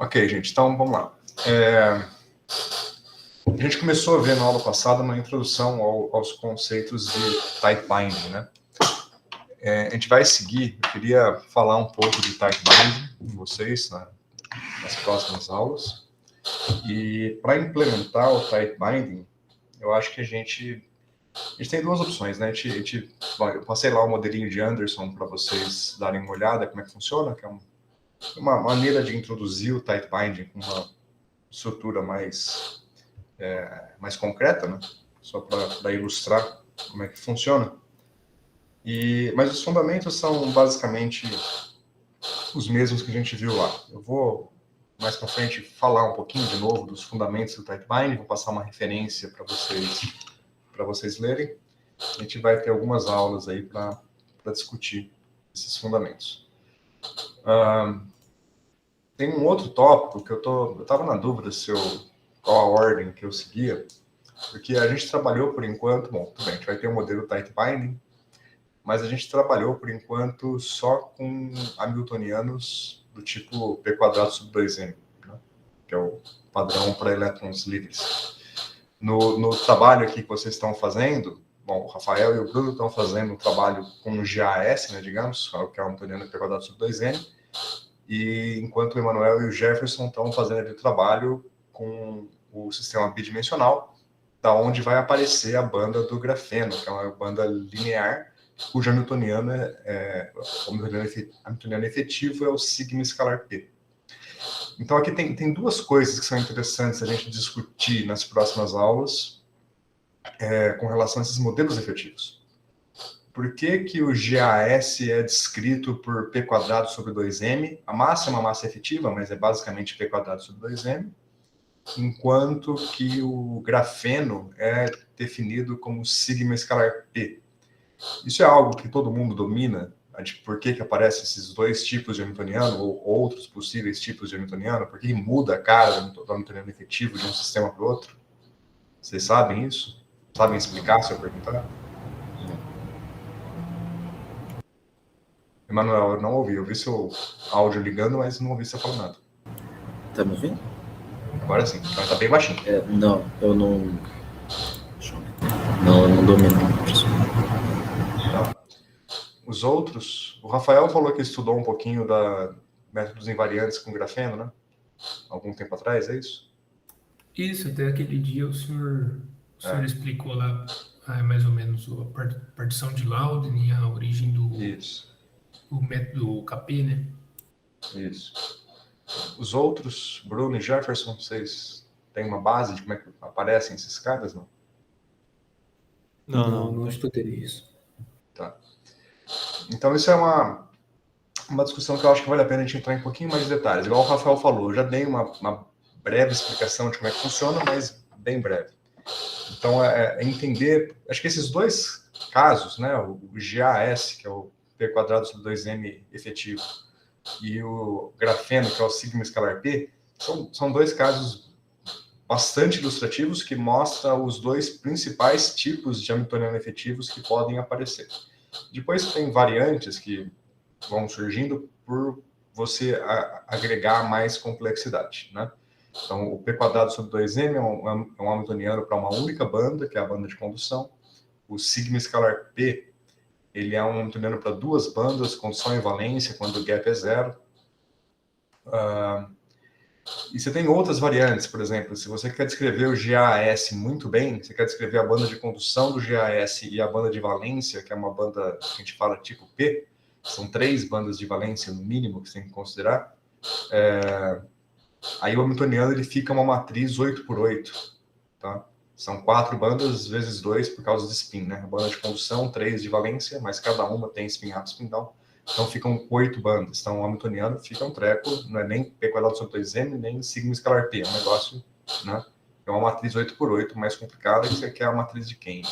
Ok, gente, então vamos lá. A gente começou a ver na aula passada uma introdução aos conceitos de type binding, né? A gente vai seguir, eu queria falar um pouco de type binding com vocês nas próximas aulas. E para implementar o type binding, eu acho que a gente tem duas opções, né? Eu passei lá o modelinho de Anderson para vocês darem uma olhada como é que funciona, que é uma maneira de introduzir o type binding com uma estrutura mais concreta, né? Só para ilustrar como é que funciona. Mas os fundamentos são basicamente os mesmos que a gente viu lá. Eu vou mais para frente falar um pouquinho de novo dos fundamentos do type binding, vou passar uma referência para vocês lerem. A gente vai ter algumas aulas aí para discutir esses fundamentos. Tem um outro tópico que eu estava na dúvida qual a ordem que eu seguia, porque a gente trabalhou por enquanto, bom, tudo bem, a gente vai ter um modelo type binding, mas a gente trabalhou por enquanto só com hamiltonianos do tipo P² sobre 2m, né? Que é o padrão para elétrons livres. No trabalho aqui que vocês estão fazendo, bom, o Rafael e o Bruno estão fazendo um trabalho com o GAS, né, digamos, que é o hamiltoniano P² sobre 2m, e enquanto o Emanuel e o Jefferson estão fazendo o trabalho com o sistema bidimensional, da onde vai aparecer a banda do grafeno, que é uma banda linear, cujo hamiltoniano hamiltoniano efetivo é o sigma escalar P. Então aqui tem duas coisas que são interessantes a gente discutir nas próximas aulas com relação a esses modelos efetivos. Por que o GAS é descrito por P² sobre 2m? A massa é uma massa efetiva, mas é basicamente P² sobre 2m, enquanto que o grafeno é definido como sigma escalar P. Isso é algo que todo mundo domina? Por que aparecem esses dois tipos de hamiltoniano, ou outros possíveis tipos de hamiltoniano? Por que muda a cara do hamiltoniano efetivo de um sistema para o outro? Vocês sabem isso? Sabem explicar, se eu perguntar? Emanuel, eu não ouvi. Eu vi seu áudio ligando, mas não ouvi você falando nada. Tá me ouvindo? Agora sim, mas tá bem baixinho. Não, eu não... Não, eu não domino. Tá. Os outros... O Rafael falou que estudou um pouquinho da métodos invariantes com grafeno, né? Algum tempo atrás, é isso? Isso, até aquele dia o senhor explicou lá mais ou menos a partição de Lauden e a origem do método KP, né? Isso. Os outros, Bruno e Jefferson, vocês têm uma base de como é que aparecem esses caras, não? Não estudei isso. Tá. Então isso é uma discussão que eu acho que vale a pena a gente entrar em um pouquinho mais de detalhes. Igual o Rafael falou, eu já dei uma breve explicação de como é que funciona, mas bem breve. Então, entender... Acho que esses dois casos, né, o GAS, que é o P² sobre 2m efetivo, e o grafeno, que é o sigma escalar P, são dois casos bastante ilustrativos que mostram os dois principais tipos de hamiltoniano efetivos que podem aparecer. Depois tem variantes que vão surgindo por você agregar mais complexidade, né? Então, o P² sobre 2m é um hamiltoniano para uma única banda, que é a banda de condução. O sigma escalar P, ele é um hamiltoniano para duas bandas, condução e valência, quando o gap é zero. E você tem outras variantes, por exemplo, se você quer descrever o GAS muito bem, você quer descrever a banda de condução do GAS e a banda de valência, que é uma banda que a gente fala tipo P, são 3 bandas de valência no mínimo que você tem que considerar, aí o hamiltoniano ele fica uma matriz 8x8, tá? São 4 bandas vezes 2 por causa do spin, né? A banda de condução, 3 de valência, mas cada uma tem spin up, spin down. Então ficam 8 bandas. Então o hamiltoniano fica um treco, não é nem P² sobre 2m, nem sigma escalar P. É um negócio, né? É uma matriz 8x8 mais complicada, que é a matriz de Kane.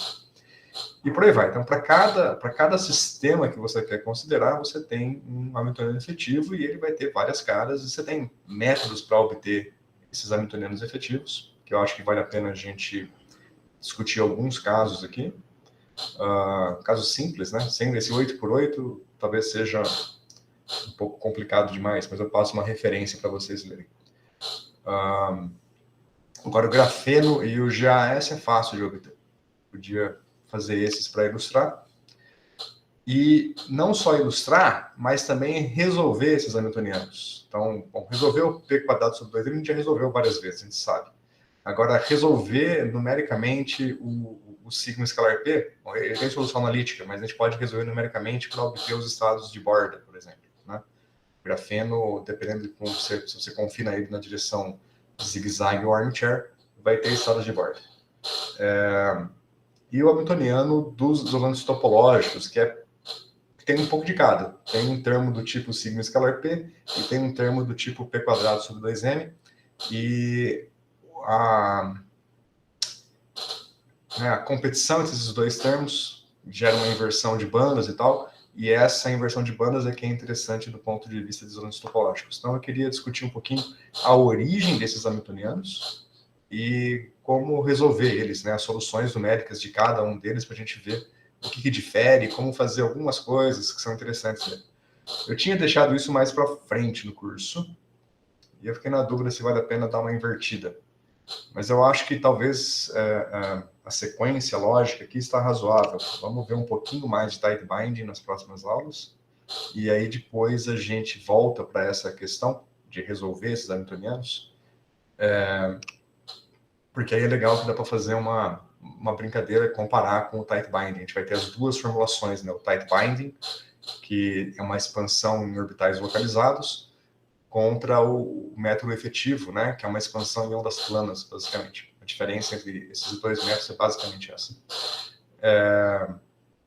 E por aí vai. Então, para cada sistema que você quer considerar, você tem um hamiltoniano efetivo e ele vai ter várias caras. E você tem métodos para obter esses hamiltonianos efetivos, que eu acho que vale a pena a gente discutir alguns casos aqui. Casos simples, né? Sendo esse 8x8, talvez seja um pouco complicado demais, mas eu passo uma referência para vocês lerem. Agora, o grafeno e o GAS é fácil de obter. Podia fazer esses para ilustrar. E não só ilustrar, mas também resolver esses hamiltonianos. Então, bom, resolver o p² sobre 2m a gente já resolveu várias vezes, a gente sabe. Agora, resolver numericamente o sigma escalar P, bom, ele tem solução analítica, mas a gente pode resolver numericamente para obter os estados de borda, por exemplo. Né? O grafeno, dependendo de como se você confina ele na direção zigue-zague ou armchair, vai ter estados de borda. E o hamiltoniano dos isolantes topológicos, que tem um pouco de cada. Tem um termo do tipo sigma escalar P e tem um termo do tipo p² sobre 2m. E a competição entre esses dois termos gera uma inversão de bandas e tal, e essa inversão de bandas é que é interessante do ponto de vista de isolantes topológicos. Então eu queria discutir um pouquinho a origem desses hamiltonianos e como resolver eles, né, as soluções numéricas de cada um deles, para a gente ver o que difere, como fazer algumas coisas que são interessantes, né? Eu tinha deixado isso mais para frente no curso, e eu fiquei na dúvida se vale a pena dar uma invertida. Mas eu acho que talvez a sequência lógica aqui está razoável. Vamos ver um pouquinmo mais de tight binding nas próximas aulas, e aí depois a gente volta para essa questão de resolver esses hamiltonianos, porque aí é legal que dá para fazer uma brincadeira, comparar com o tight binding. A gente vai ter as duas formulações, né? O tight binding, que é uma expansão em orbitais localizados, contra o método efetivo, né? Que é uma expansão em ondas planas, basicamente. A diferença entre esses dois métodos é basicamente essa.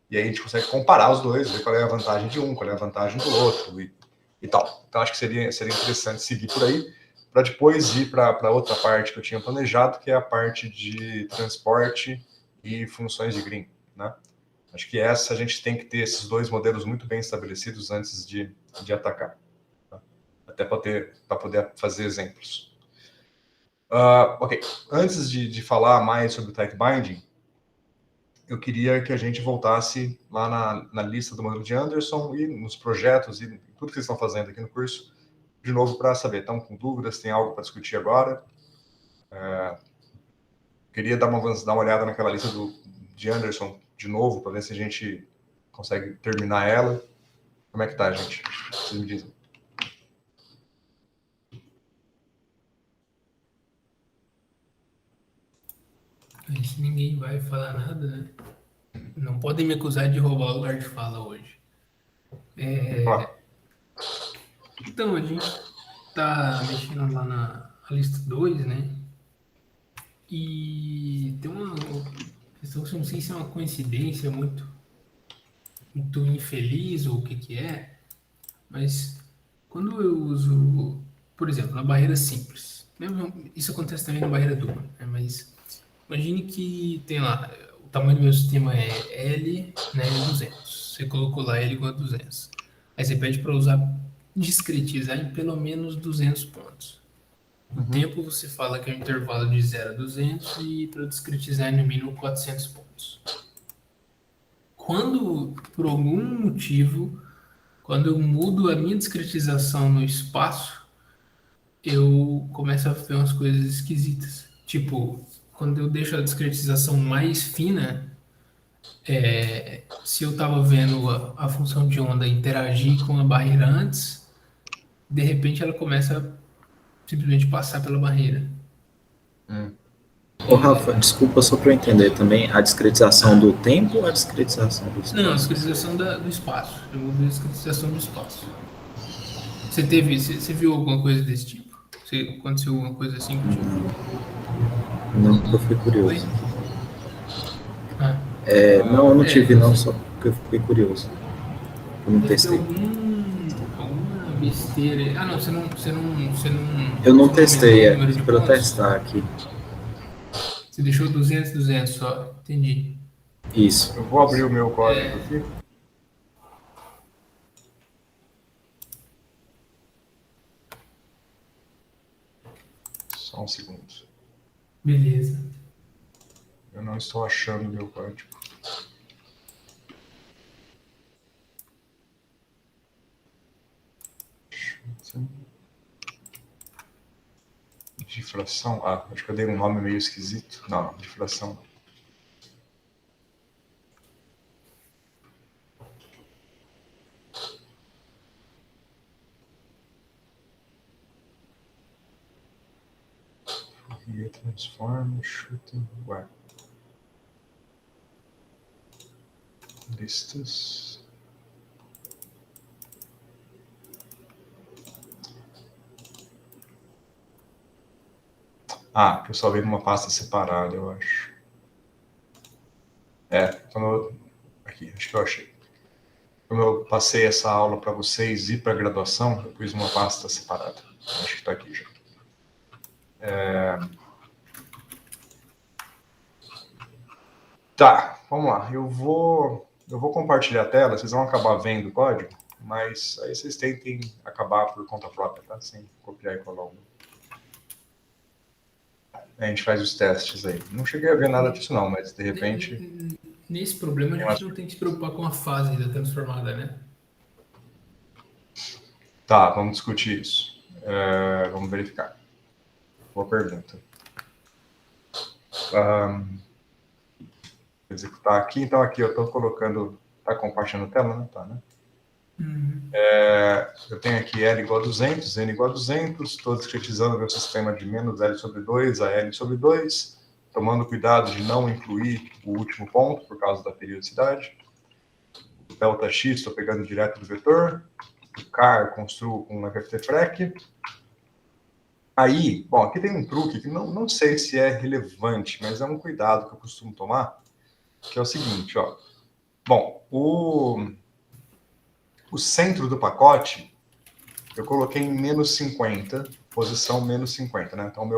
E aí a gente consegue comparar os dois, ver qual é a vantagem de um, qual é a vantagem do outro e tal. Então acho que seria interessante seguir por aí, para depois ir para outra parte que eu tinha planejado, que é a parte de transporte e funções de Green, né? Acho que essa a gente tem que ter esses dois modelos muito bem estabelecidos antes de atacar, tá? Até para poder fazer exemplos. Ok, antes de falar mais sobre o tight binding, eu queria que a gente voltasse lá na lista do modelo de Anderson e nos projetos e tudo que vocês estão fazendo aqui no curso, de novo, para saber, estão com dúvidas, tem algo para discutir agora? Queria dar uma olhada naquela lista de Anderson de novo, para ver se a gente consegue terminar ela. Como é que tá, gente? Vocês me dizem. Mas ninguém vai falar nada, né? Não podem me acusar de roubar o lugar de fala hoje. Então, a gente tá mexendo lá na lista 2, né? E tem uma questão que eu não sei se é uma coincidência muito infeliz ou o que que é, mas quando eu uso, por exemplo, na barreira simples, mesmo, isso acontece também na barreira dupla, né? Mas imagine que tem lá, o tamanho do meu sistema é L, né, 200. Você colocou lá L igual a 200. Aí você pede para usar discretizar em pelo menos 200 pontos. O tempo você fala que é um intervalo de 0 a 200 e para discretizar no mínimo 400 pontos. Quando, por algum motivo, quando eu mudo a minha discretização no espaço, eu começo a ver umas coisas esquisitas. Tipo, quando eu deixo a discretização mais fina, se eu estava vendo a função de onda interagir com a barreira antes, de repente ela começa a simplesmente passar pela barreira. Ô, Rafa, desculpa só para eu entender também, a discretização do tempo ou a discretização do espaço? Não, a discretização do espaço. Eu mudei a discretização do espaço. Você viu alguma coisa desse tipo? Aconteceu alguma coisa assim contigo? Não, porque eu fiquei curioso. Oi? Ah, Não, eu não tive não, você só porque eu fiquei curioso. Eu não deve ter testei. alguma besteira. Ah, não, Eu não você não aumentou testei, o número de para eu pontos? testar aqui. Você deixou 200 só. Entendi. Isso. Eu vou abrir o meu código aqui. Só um segundo. Beleza. Eu não estou achando o meu código. Difração? Ah, acho que eu dei um nome meio esquisito. Não, difração. Fourier Transform, Shooting, ué. Listas. Ah, que eu salvei numa pasta separada, eu acho. Aqui, acho que eu achei. Quando eu passei essa aula para vocês e para a graduação, eu pus uma pasta separada. Acho que está aqui já. Tá, vamos lá. Eu vou compartilhar a tela, vocês vão acabar vendo o código, mas aí vocês tentem acabar por conta própria, tá? Sem copiar e colar um. A gente faz os testes aí. Não cheguei a ver nada disso não, mas de repente... Nesse problema a gente não tem que se preocupar com a fase da transformada, né? Tá, vamos discutir isso. Vamos verificar. Boa pergunta. Executar aqui. Então, aqui eu estou colocando... Está compartilhando a tela, né? Tá, né? Eu tenho aqui L igual a 200, N igual a 200. Estou discretizando meu sistema de menos L sobre 2 a L sobre 2, tomando cuidado de não incluir o último ponto, por causa da periodicidade. O delta x estou pegando direto do vetor. O car construo com FFT-FREC. Aí, bom, aqui tem um truque que não sei se é relevante, mas é um cuidado que eu costumo tomar, que é o seguinte, ó. Bom, o centro do pacote, eu coloquei em menos 50, posição menos 50, né? Então,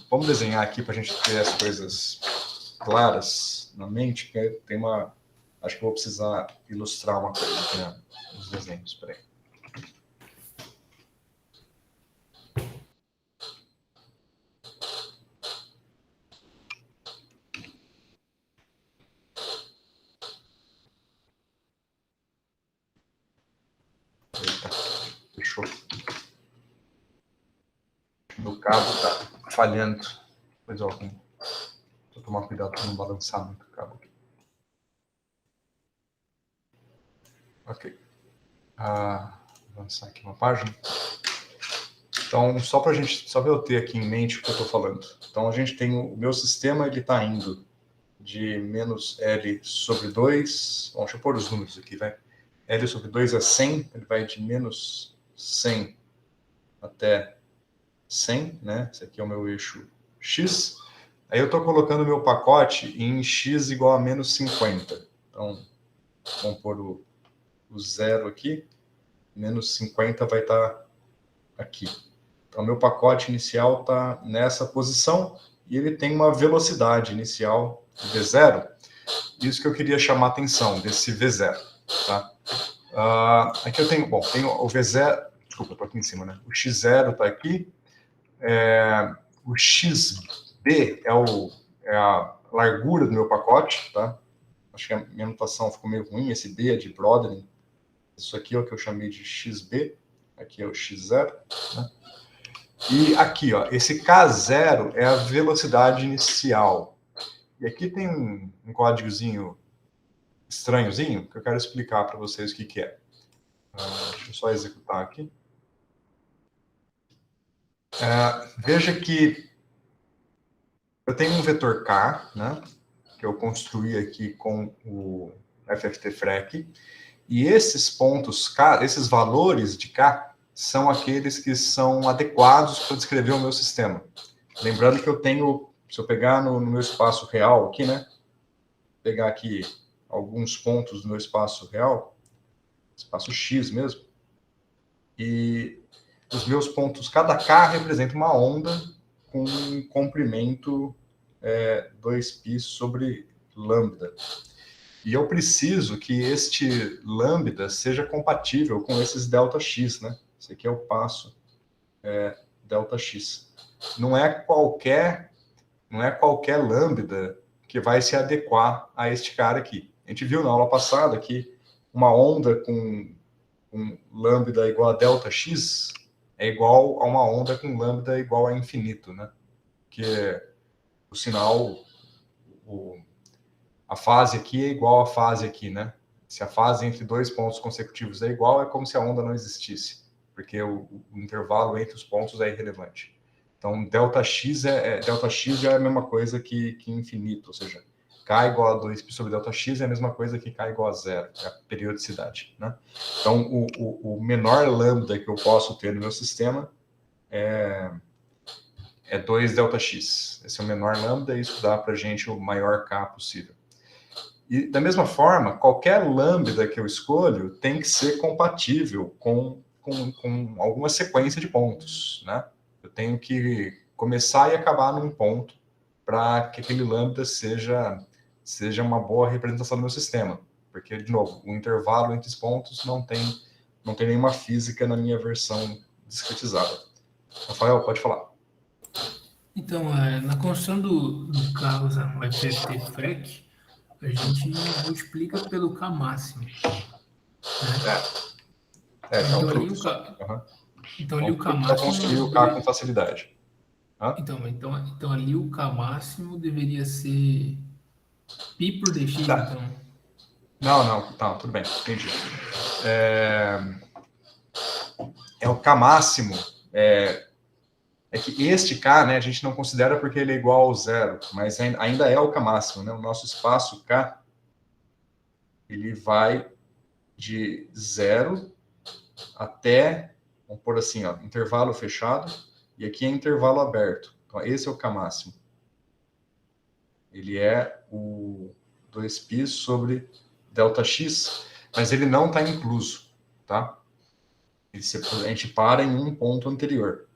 vamos desenhar aqui para a gente ter as coisas claras na mente, porque tem uma... Acho que eu vou precisar ilustrar uma coisa aqui, né? Os desenhos, peraí. Eita, fechou. Meu cabo tá falhando. Pois é, vou tomar cuidado para não balançar muito o cabo aqui. Ok. Avançar aqui uma página. Então, só para eu ter aqui em mente o que eu estou falando. Então, a gente tem o meu sistema, ele está indo de menos L sobre 2. Bom, deixa eu pôr os números aqui, vai. L sobre 2 a 100, ele vai de menos 100 até 100, né? Esse aqui é o meu eixo X. Aí eu estou colocando o meu pacote em X igual a menos 50. Então, vamos pôr o zero aqui. Menos 50 vai estar aqui. Então, meu pacote inicial está nessa posição e ele tem uma velocidade inicial V0. Isso que eu queria chamar a atenção, desse V0. Tá? Aqui eu tenho o V0, desculpa, estou aqui em cima, né? O X0 está aqui. O XB é a largura do meu pacote, tá? Acho que a minha notação ficou meio ruim, esse B é de Brodmann. Isso aqui é o que eu chamei de XB, aqui é o X0, né? E aqui, ó, esse K0 é a velocidade inicial. E aqui tem um códigozinho estranhozinho que eu quero explicar para vocês o que é. Deixa eu só executar aqui. Veja que eu tenho um vetor K, né, que eu construí aqui com o FFT-FREC, e esses pontos K, esses valores de K, são aqueles que são adequados para descrever o meu sistema. Lembrando que eu tenho, se eu pegar no meu espaço real aqui, né, pegar aqui alguns pontos do meu espaço real, espaço X mesmo, e os meus pontos, cada K representa uma onda com um comprimento 2π sobre lambda. E eu preciso que este lambda seja compatível com esses ΔX, né? Esse aqui é o passo ΔX. Não é qualquer lambda que vai se adequar a este cara aqui. A gente viu na aula passada que uma onda com lambda igual a ΔX é igual a uma onda com lambda igual a infinito, né? Que o sinal, a fase aqui é igual à fase aqui, né? Se a fase entre dois pontos consecutivos é igual, é como se a onda não existisse, porque o intervalo entre os pontos é irrelevante. Então, Δx Δx é a mesma coisa que infinito, ou seja, K igual a 2π sobre Δx é a mesma coisa que K igual a zero, é a periodicidade, né? Então, o menor lambda que eu posso ter no meu sistema é 2Δx. Esse é o menor lambda e isso dá para a gente o maior K possível. E, da mesma forma, qualquer lambda que eu escolho tem que ser compatível com alguma sequência de pontos, né? Eu tenho que começar e acabar num ponto para que aquele lambda seja uma boa representação do meu sistema. Porque, de novo, o intervalo entre os pontos não tem nenhuma física na minha versão discretizada. Rafael, pode falar. Então, na construção do carro usando o FFT FREC, a gente multiplica pelo K máximo. Né? Então, ali o K, Uhum. então, ali o K Para máximo. construir o K com facilidade. Então, ali o K máximo deveria ser π por dx, Tá. então. Não, tá, tudo bem, entendi. O K máximo, é que este K, né, a gente não considera porque ele é igual ao zero, mas ainda é o K máximo, né? O nosso espaço K, ele vai de zero até, vamos pôr assim, ó, intervalo fechado, e aqui é intervalo aberto. Então, esse é o K máximo. Ele é o 2π sobre Δx, mas ele não está incluso, tá? A gente para em um ponto anterior.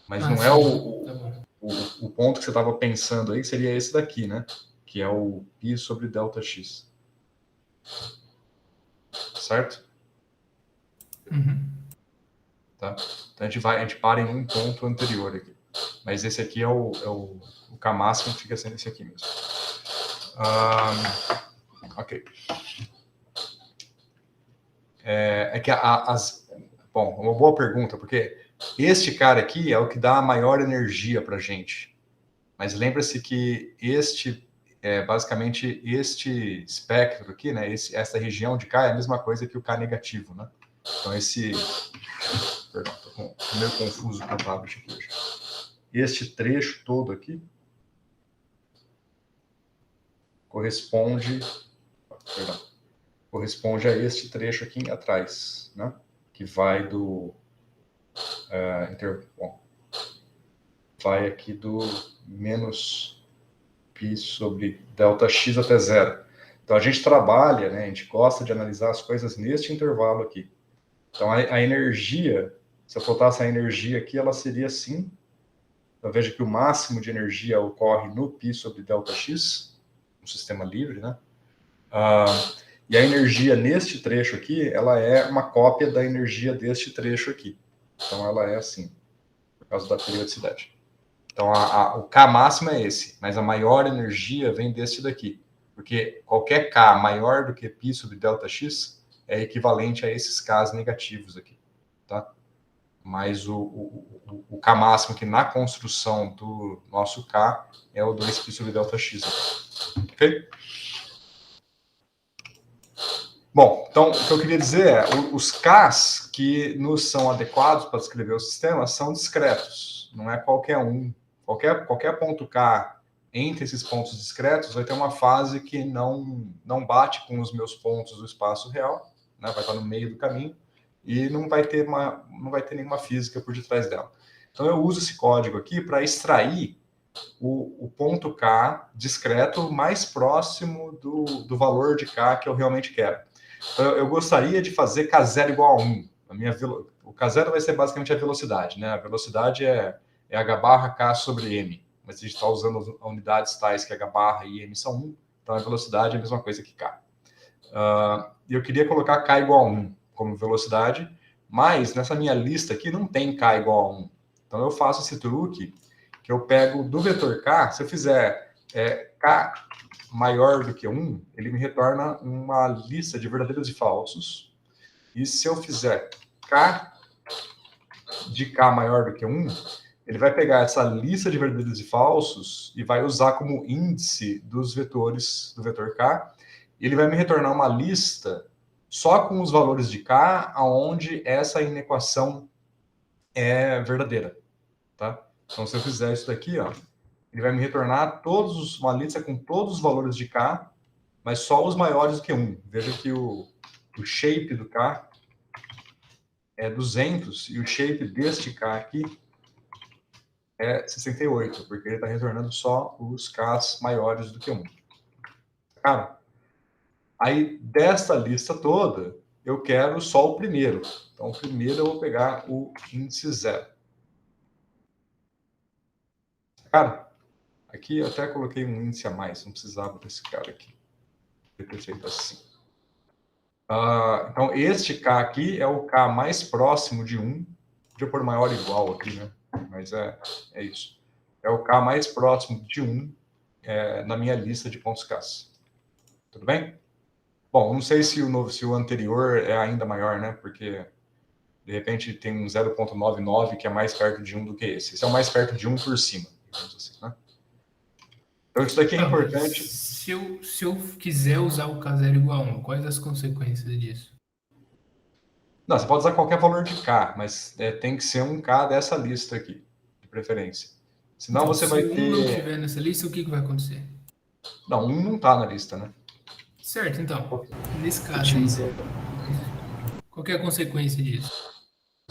Mas não é o ponto que você estava pensando aí, que seria esse daqui, né? Que é o π sobre Δx. Certo? Uhum. Tá? Então a gente para em um ponto anterior aqui. Mas esse aqui é o K máximo, fica sendo esse aqui mesmo. Ok. Bom, uma boa pergunta, porque este cara aqui é o que dá a maior energia para a gente. Mas lembra-se que basicamente este espectro aqui, né, essa região de K é a mesma coisa que o K negativo, né? Então perdão, estou meio confuso com o tablet aqui hoje. Este trecho todo aqui corresponde a este trecho aqui atrás, né? Que vai vai aqui do menos π sobre Δx até zero. Então a gente trabalha, né? A gente gosta de analisar as coisas neste intervalo aqui. Então a energia, se eu botasse a energia aqui, ela seria assim. Então veja que o máximo de energia ocorre no π sobre Δx, um sistema livre, né? E a energia neste trecho aqui, ela é uma cópia da energia deste trecho aqui. Então ela é assim, por causa da periodicidade. Então o K máximo é esse, mas a maior energia vem deste daqui. Porque qualquer K maior do que π sobre Δx é equivalente a esses Ks negativos aqui. Tá? Mas o K máximo que na construção do nosso K é o 2π sobre Δx. Ok? Bom, então o que eu queria dizer é, os Ks que nos são adequados para descrever o sistema são discretos, não é qualquer um. Qualquer ponto K entre esses pontos discretos vai ter uma fase que não bate com os meus pontos do espaço real, né? Vai estar no meio do caminho e não vai ter nenhuma física por detrás dela. Então eu uso esse código aqui para extrair o ponto K discreto mais próximo do valor de K que eu realmente quero. Então, eu gostaria de fazer K0 igual a 1. O K0 vai ser basicamente a velocidade, né? A velocidade é H barra K sobre M. Mas a gente está usando unidades tais que H barra e M são 1, então a velocidade é a mesma coisa que K. E eu queria colocar K igual a 1 como velocidade, mas nessa minha lista aqui não tem K igual a 1. Então eu faço esse truque que eu pego do vetor K, se eu fizer K maior do que 1, ele me retorna uma lista de verdadeiros e falsos. E se eu fizer K de K maior do que 1, ele vai pegar essa lista de verdadeiros e falsos e vai usar como índice dos vetores do vetor K. E ele vai me retornar uma lista só com os valores de K, aonde essa inequação é verdadeira, tá? Então, se eu fizer isso daqui, ó, ele vai me retornar uma lista com todos os valores de K, mas só os maiores do que 1. Veja que o shape do K é 200 e o shape deste K aqui é 68, porque ele está retornando só os Ks maiores do que 1. Cara, aí desta lista toda, eu quero só o primeiro. Então, o primeiro eu vou pegar o índice 0. Cara, aqui eu até coloquei um índice a mais, não precisava desse cara aqui. Foi perfeito assim. Então, este K aqui é o K mais próximo de 1. Podia pôr maior ou igual aqui, né? Mas é isso. É o K mais próximo de 1 na minha lista de pontos K. Tudo bem? Bom, não sei se o anterior é ainda maior, né? Porque, de repente, tem um 0,99 que é mais perto de 1 do que esse. Esse é o mais perto de 1 por cima, digamos assim, né? Então, isso daqui é importante. Se eu quiser usar o K0 igual a 1, quais as consequências disso? Não, você pode usar qualquer valor de K, mas tem que ser um K dessa lista aqui, de preferência. Senão Então, você vai se o 1 ter... não estiver nessa lista, o que vai acontecer? Não, 1 não está na lista, né? Certo, então. Nesse caso Tinha aí, zero. qual que é a consequência disso?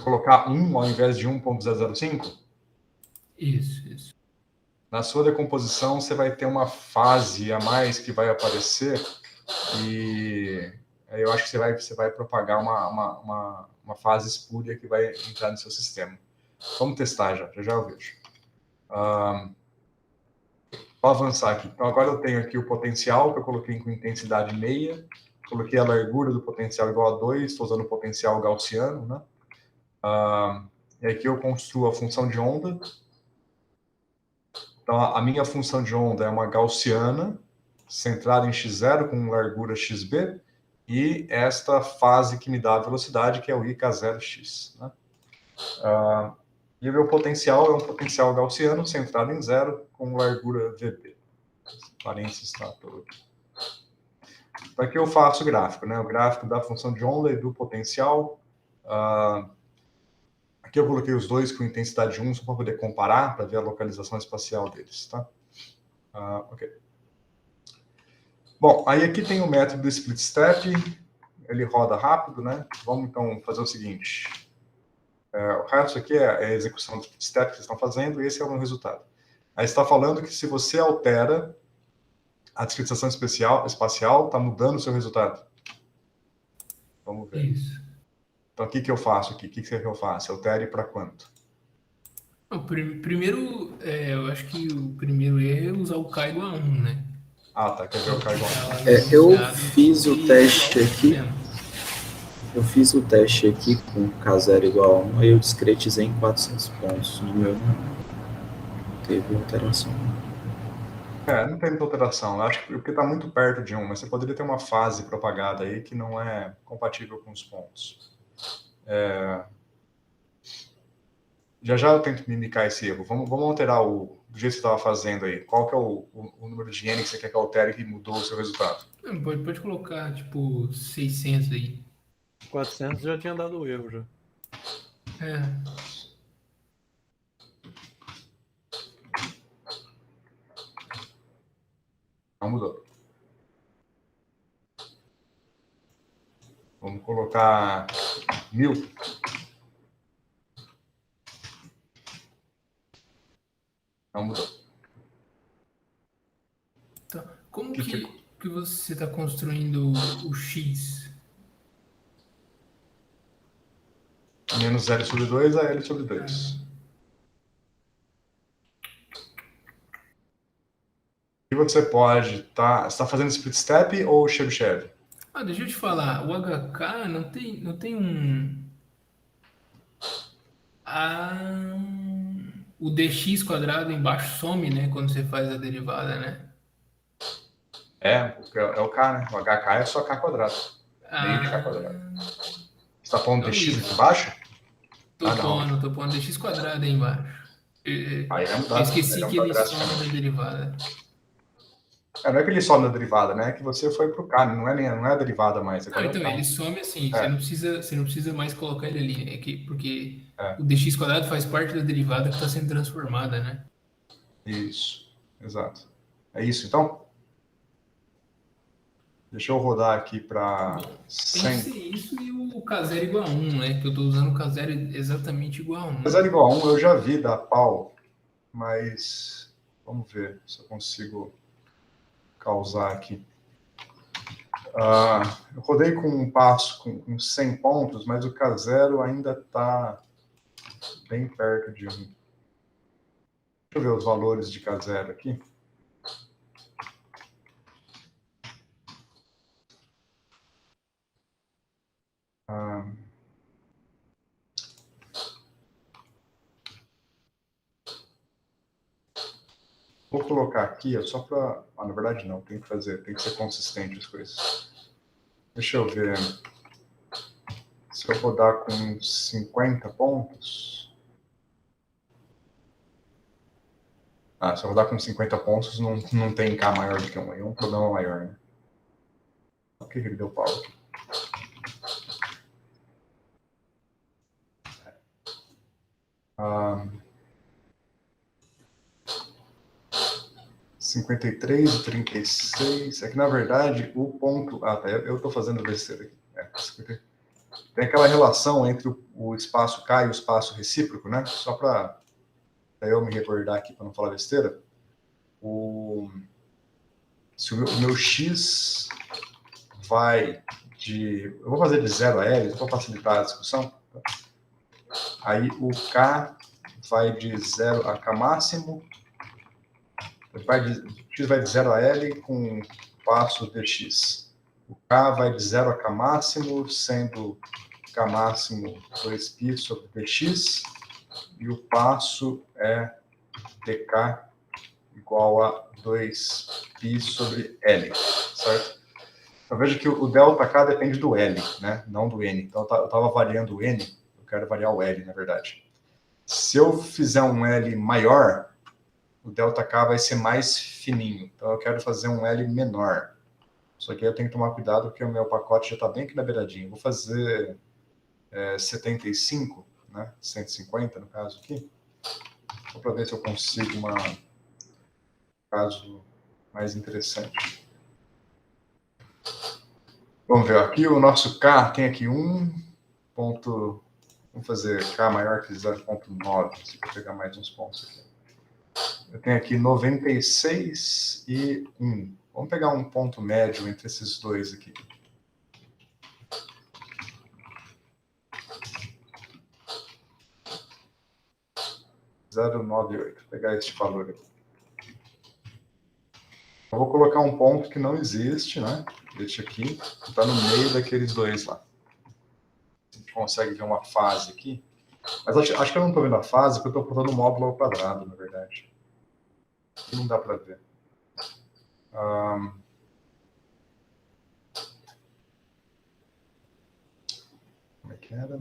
Colocar 1 ao invés de 1.005, Isso. na sua decomposição você vai ter uma fase a mais que vai aparecer e eu acho que você vai propagar uma fase espúria que vai entrar no seu sistema. Vamos testar já eu vejo. Vou avançar aqui. Então, agora eu tenho aqui o potencial, que eu coloquei com intensidade meia, coloquei a largura do potencial igual a 2, estou usando o potencial gaussiano, né? E aqui eu construo a função de onda. Então, a minha função de onda é uma gaussiana, centrada em x0 com largura xb, e esta fase que me dá a velocidade, que é o ik0x. Né? E o meu potencial é um potencial gaussiano centrado em 0 com largura vb. Parênteses está todo aqui. Então, aqui eu faço o gráfico, né? O gráfico da função de onda e do potencial. Aqui eu coloquei os dois com intensidade 1, só para poder comparar, para ver a localização espacial deles, tá? Ok. Bom, aí aqui tem o método do split step, ele roda rápido, né? Vamos então fazer o seguinte. O resto aqui é a execução do split step que vocês estão fazendo, e esse é o meu resultado. Aí está falando que se você altera a discretização espacial, está mudando o seu resultado. Vamos ver. Isso. Então, o que eu faço aqui? O que você quer que eu faça? Altere para quanto? Primeiro, eu acho que o primeiro erro é usar o K igual a 1, né? Tá. Quer ver o cargo? Eu fiz o teste aqui. Eu fiz o teste aqui com K0 igual a 1, aí eu discretizei em 400 pontos. No meu não teve alteração. Não tem muita alteração. Eu acho que porque está muito perto de 1, mas você poderia ter uma fase propagada aí que não é compatível com os pontos. Já eu tento mimicar esse erro. Vamos alterar do jeito que você estava fazendo aí. Qual que é o número de N que você quer que altere que mudou o seu resultado? Pode colocar, tipo, 600 aí. 400 já tinha dado o erro, já. Não mudou. Vamos colocar 1000. Não mudou. Então, como que você está construindo o X? Menos L sobre 2 a L sobre 2. E você pode estar... Você está fazendo split step ou Chebyshev? Deixa eu te falar, o HK não tem um... o dx quadrado embaixo some, né? Quando você faz a derivada, né? É o K, né? O HK é só K quadrado. Meio de K quadrado. Você está falando Então, dx isso. aqui embaixo? Tô pondo dx quadrado aí embaixo. Aí vai mudar, Eu esqueci vai que mudar ele some da drasticamente. derivada. Não é que ele some na derivada, né? É que você foi pro K, não é a derivada mais, Não, agora é o então, K. ele some assim, É, você não precisa mais colocar ele ali, porque é, o dx quadrado faz parte da derivada que está sendo transformada, né? isso, exato. É isso, então? Deixa eu rodar aqui para Bom, tem que 100. ser isso e o K0 igual a 1, né? Que eu estou usando o K0 exatamente igual a 1. Apesar de igual a 1, eu já vi da pau, mas vamos ver se eu consigo causar aqui. Eu rodei com um passo com 100 pontos, mas o K0 ainda está bem perto de 1. Deixa eu ver os valores de K0 aqui. Ah, vou colocar aqui, só para... na verdade não, tem que ser consistente as coisas. Deixa eu ver se eu rodar com 50 pontos. Se eu rodar com 50 pontos, não tem K maior do que 1. Aí é um problema maior, né? Por que ele deu pau aqui? Ah, 53 e 36. É que, na verdade, o ponto... tá, eu estou fazendo besteira aqui. Tem aquela relação entre o espaço K e o espaço recíproco, né? Só para eu me recordar aqui, para não falar besteira. Se o meu X vai de... Eu vou fazer de 0 a L, para facilitar a discussão. Aí o K vai de 0 a K máximo. X vai de 0 a L com passo dx. O K vai de 0 a K máximo, sendo K máximo 2π sobre dx. E o passo é dk igual a 2π sobre L, certo? Então veja que o ΔK depende do L, né? Não do N. Então eu estava variando o N, eu quero variar o L, na verdade. Se eu fizer um L maior, o ΔK vai ser mais fininho. Então eu quero fazer um L menor. Só que aí eu tenho que tomar cuidado porque o meu pacote já está bem aqui na beiradinha. Vou fazer 75, né? 150 no caso aqui. Só para ver se eu consigo um caso mais interessante. Vamos ver, aqui o nosso K tem aqui ponto... Vamos fazer K maior que 0,9, para pegar mais uns pontos aqui. Eu tenho aqui 96 e 1. Vamos pegar um ponto médio entre esses dois aqui. 0,98. Vou pegar este valor aqui. Eu vou colocar um ponto que não existe, né? Este aqui, está no meio daqueles dois lá. A gente consegue ver uma fase aqui. Mas acho que eu não estou vendo a fase, porque eu estou botando o módulo ao quadrado, na verdade. Aqui não dá para ver. Como é que era?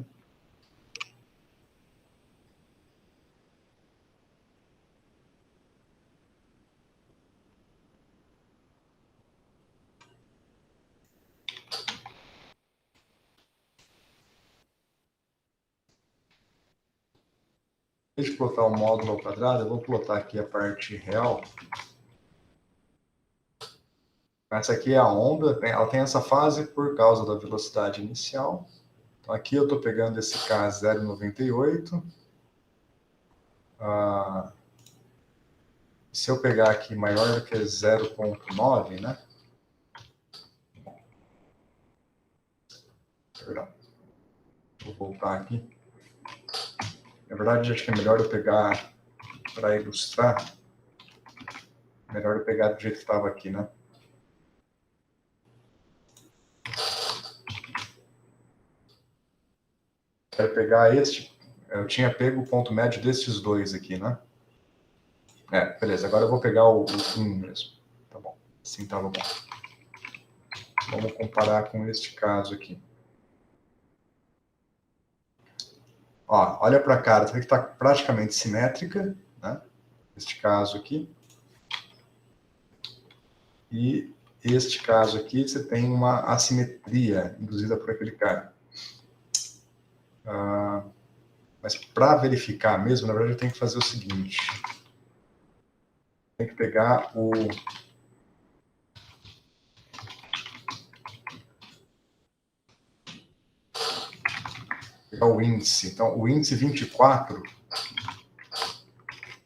Deixa eu plotar o módulo ao quadrado, eu vou plotar aqui a parte real. Essa aqui é a onda, ela tem essa fase por causa da velocidade inicial. Então aqui eu estou pegando esse K 0,98. Se eu pegar aqui maior do que 0,9, né? Perdão. Vou voltar aqui. Na verdade, acho que é melhor eu pegar, para ilustrar, melhor eu pegar do jeito que estava aqui, né? Quero pegar este, eu tinha pego o ponto médio desses dois aqui, né? Beleza, agora eu vou pegar o 1 mesmo. Tá bom, assim estava bom. Vamos comparar com este caso aqui. Ó, olha para a cara, você vê que está praticamente simétrica, né? Este caso aqui. E este caso aqui, você tem uma assimetria induzida por aquele cara. Mas para verificar mesmo, na verdade, eu tenho que fazer o seguinte. Tem que pegar o índice. Então, o índice 24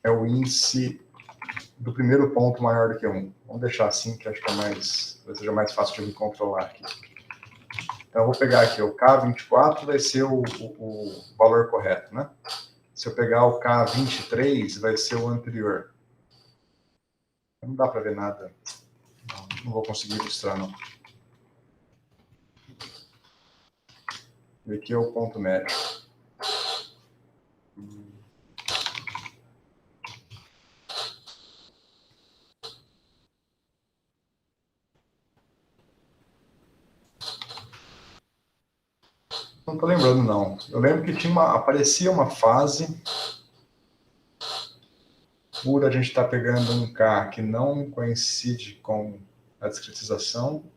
é o índice do primeiro ponto maior do que 1. Vamos deixar assim, que acho que talvez seja mais fácil de me controlar aqui. Então, eu vou pegar aqui o K24, vai ser o valor correto, né? Se eu pegar o K23, vai ser o anterior. Não dá para ver nada. Não vou conseguir ilustrar, não. E aqui é o ponto médio. Não estou lembrando, não. Eu lembro que aparecia uma fase por a gente estar pegando um K que não coincide com a discretização.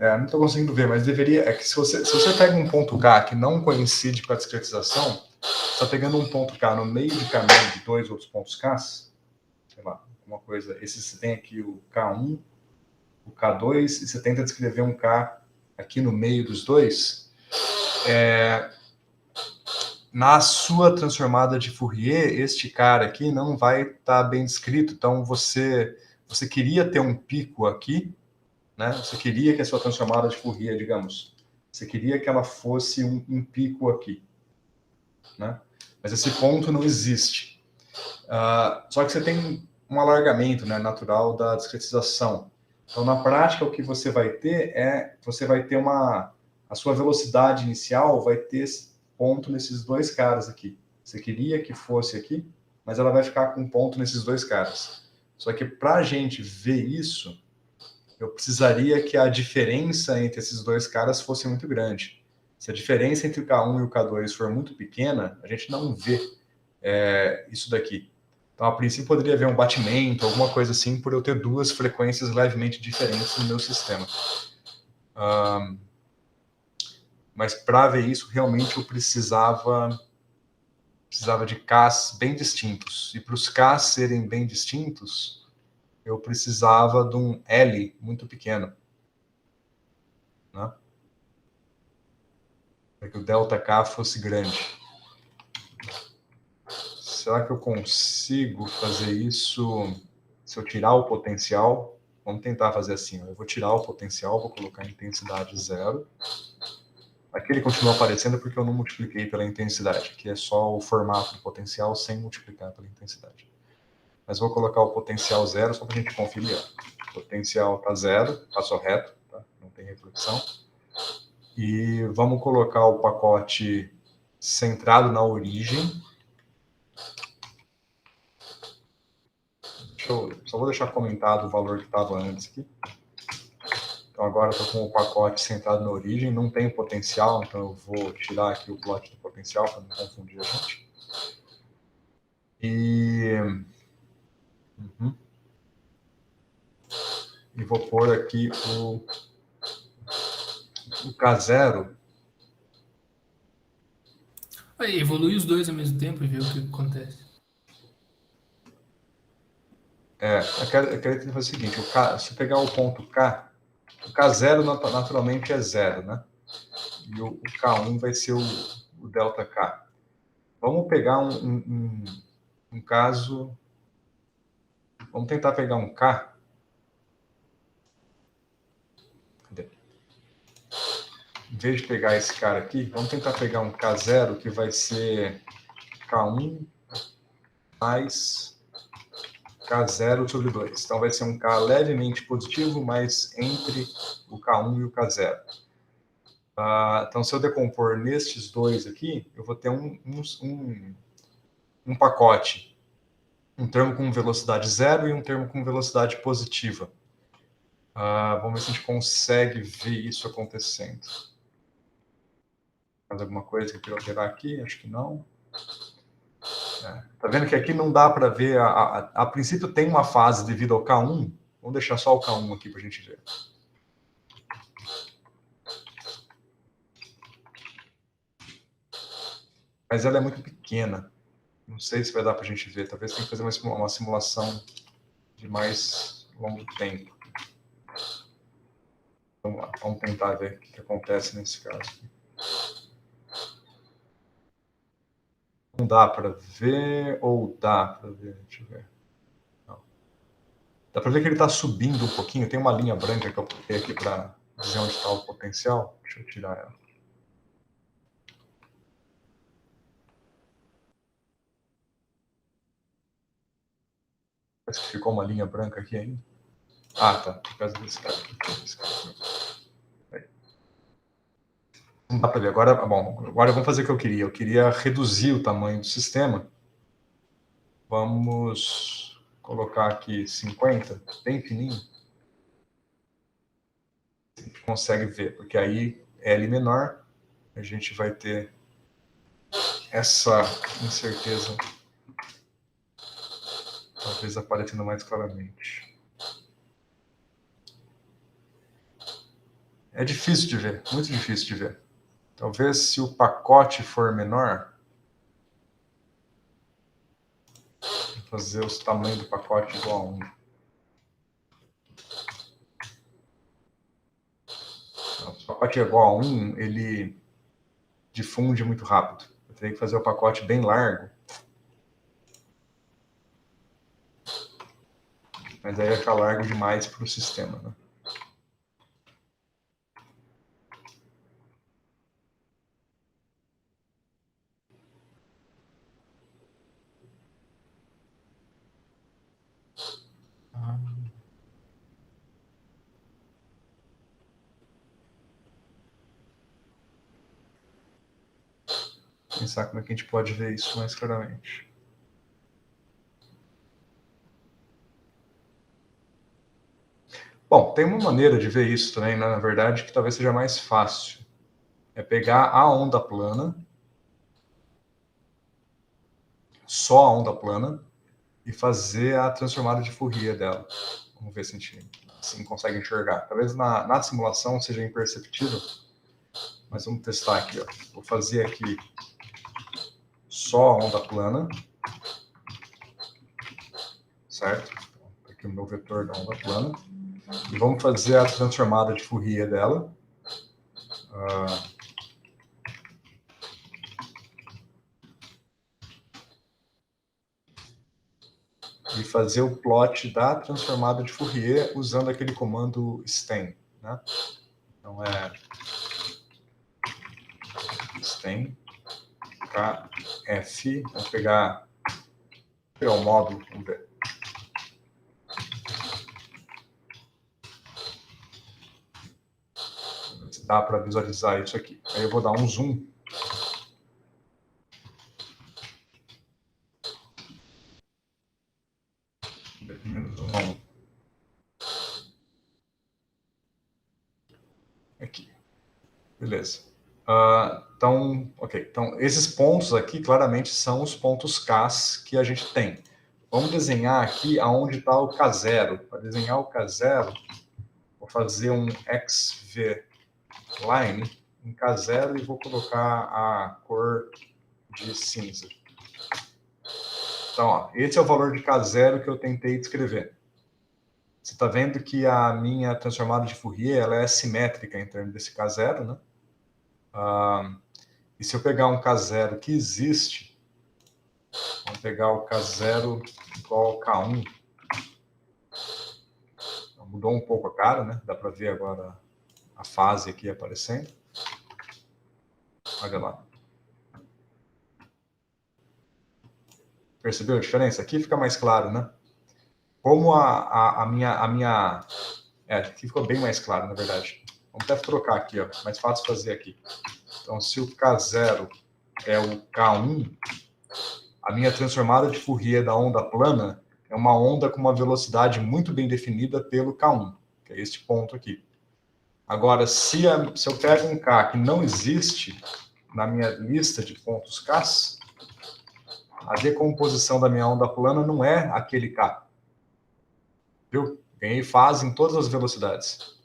Não estou conseguindo ver, mas deveria. É que se você pega um ponto K que não coincide com a discretização, você está pegando um ponto K no meio de caminho de dois outros pontos K, sei lá, uma coisa. Você tem aqui o K1, o K2, e você tenta descrever um K aqui no meio dos dois. Na sua transformada de Fourier, este cara aqui não vai estar bem descrito. Então, você queria ter um pico aqui, né? Você queria que a sua transformada de Fourier, digamos, você queria que ela fosse um pico aqui, né? Mas esse ponto não existe. Só que você tem um alargamento, né, natural da discretização. Então, na prática, o que você vai ter a sua velocidade inicial vai ter esse ponto nesses dois caras aqui. Você queria que fosse aqui, mas ela vai ficar com um ponto nesses dois caras. Só que para a gente ver isso, eu precisaria que a diferença entre esses dois caras fosse muito grande. Se a diferença entre o K1 e o K2 for muito pequena, a gente não vê isso daqui. Então, a princípio, poderia haver um batimento, alguma coisa assim, por eu ter duas frequências levemente diferentes no meu sistema. Mas para ver isso, realmente eu precisava de Ks bem distintos. E para os Ks serem bem distintos, eu precisava de um L muito pequeno, né? Para que o ΔK fosse grande. Será que eu consigo fazer isso se eu tirar o potencial? Vamos tentar fazer assim. Eu vou tirar o potencial, vou colocar a intensidade 0. Aqui ele continua aparecendo porque eu não multipliquei pela intensidade, que é só o formato do potencial sem multiplicar pela intensidade. Mas vou colocar o potencial 0 só para a gente conferir. O potencial está 0, passou reto, tá? Não tem reflexão. E vamos colocar o pacote centrado na origem. Só vou deixar comentado o valor que estava antes aqui. Então agora estou com o pacote centrado na origem, não tem potencial, então eu vou tirar aqui o plot do potencial para não confundir a gente. E vou pôr aqui o K0. Aí, evolui os dois ao mesmo tempo e vê o que acontece. Eu quero fazer o seguinte, se pegar o ponto K, o K0 naturalmente é 0, né? E o K1 vai ser o ΔK. Vamos pegar um caso... Vamos tentar pegar um K. Cadê? vez de pegar esse cara aqui, vamos tentar pegar um K0 que vai ser K1 mais K0 sobre 2. Então vai ser um K levemente positivo, mas entre o K1 e o K0. Então, se eu decompor nestes dois aqui, eu vou ter um pacote. Um termo com velocidade zero e um termo com velocidade positiva. Vamos ver se a gente consegue ver isso acontecendo. Mais alguma coisa que eu queira alterar aqui? Acho que não. Tá vendo que aqui não dá para ver, a princípio tem uma fase devido ao K1, vamos deixar só o K1 aqui para a gente ver. Mas ela é muito pequena, não sei se vai dar para a gente ver, talvez tenha que fazer uma simulação de mais longo tempo. Vamos lá, vamos tentar ver o que acontece nesse caso. Não dá para ver ou dá para ver? Deixa eu ver. Não. Dá para ver que ele está subindo um pouquinho. Tem uma linha branca que eu coloquei aqui para dizer onde está o potencial. Deixa eu tirar ela. Parece que ficou uma linha branca aqui ainda. Tá. Por causa desse cara aqui. Não dá para ver. Agora vamos fazer o que eu queria. Eu queria reduzir o tamanho do sistema. Vamos colocar aqui 50, bem fininho. A gente consegue ver, porque aí L menor, a gente vai ter essa incerteza talvez aparecendo mais claramente. É difícil de ver, muito difícil de ver. Talvez se o pacote for menor, vou fazer o tamanho do pacote igual a 1. Então, se o pacote é igual a 1, ele difunde muito rápido. Eu teria que fazer o pacote bem largo. Mas aí vai ficar largo demais para o sistema, né? Pensar como é que a gente pode ver isso mais claramente. Bom, tem uma maneira de ver isso também, né, na verdade, que talvez seja mais fácil. É pegar a onda plana, só a onda plana, e fazer a transformada de Fourier dela. Vamos ver se a gente assim, consegue enxergar. Talvez na simulação seja imperceptível, mas vamos testar aqui. Ó. Vou fazer aqui só a onda plana, certo? Aqui o meu vetor da onda plana. E vamos fazer a transformada de Fourier dela. E fazer o plot da transformada de Fourier usando aquele comando stem. Né? Então é stem kf, vamos pegar o módulo, vamos ver. Se dá para visualizar isso aqui. Aí eu vou dar um zoom. Aqui. Beleza. Então, ok. Então, esses pontos aqui claramente são os pontos Ks que a gente tem. Vamos desenhar aqui aonde está o K0. Para desenhar o K0, vou fazer um XV line em K0 e vou colocar a cor de cinza. Então, ó, esse é o valor de K0 que eu tentei descrever. Você está vendo que a minha transformada de Fourier ela é simétrica em termos desse K0, né? E se eu pegar um K0 que existe, vamos pegar o K0 igual ao K1. Então, mudou um pouco a cara, né? Dá para ver agora a fase aqui aparecendo. Olha lá. Percebeu a diferença? Aqui fica mais claro, né? Como a minha... aqui ficou bem mais claro, na verdade. Vamos até trocar aqui, ó. Mais fácil fazer aqui. Então, se o K0 é o K1, a minha transformada de Fourier da onda plana é uma onda com uma velocidade muito bem definida pelo K1, que é este ponto aqui. Agora, se eu pego um K que não existe na minha lista de pontos K, a decomposição da minha onda plana não é aquele K. Viu? Ganhei fase em todas as velocidades.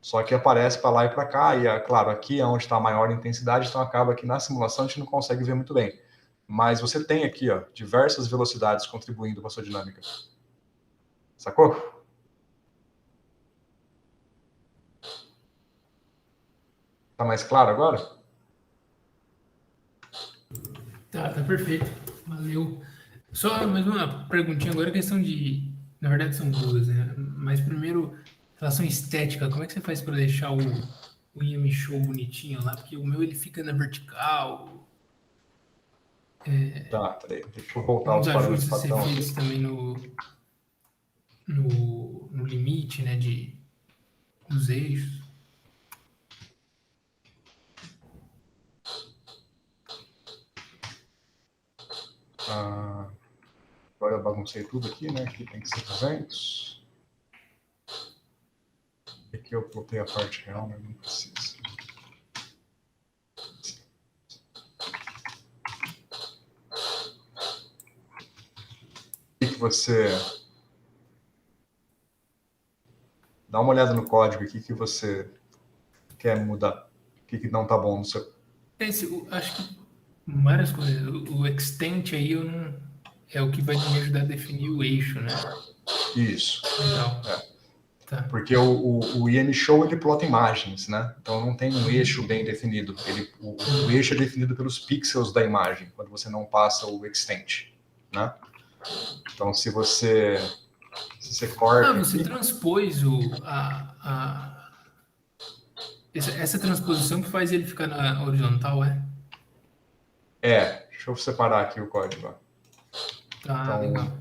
Só que aparece para lá e para cá, e claro, aqui é onde está a maior intensidade, então acaba que na simulação a gente não consegue ver muito bem. Mas você tem aqui, ó, diversas velocidades contribuindo para a sua dinâmica. Sacou? Tá mais claro agora? Tá perfeito. Valeu. Só mais uma perguntinha agora, questão de... Na verdade são duas, né? Mas primeiro, relação estética, como é que você faz para deixar o IM Show bonitinho lá? Porque o meu ele fica na vertical. Tá, peraí. Deixa eu voltar Uns aos parâmetros ajustes ser padrão. feitos também no limite, né, dos eixos. Agora eu baguncei tudo aqui, né? Aqui tem que ser 200. Aqui eu botei a parte real, mas não precisa. O que você... Dá uma olhada no código aqui que você quer mudar. O que não tá bom no seu... Acho que várias coisas. O extent aí eu não, é o que vai me ajudar a definir o eixo, né? Isso. Legal. Tá. Porque o IM Show ele plota imagens, né? Então não tem um eixo bem definido. O eixo é definido pelos pixels da imagem, quando você não passa o extent, né? Então se você corta... você aqui, transpôs essa transposição que faz ele ficar na horizontal, é? deixa eu separar aqui o código. Ó. Tá, Então, legal.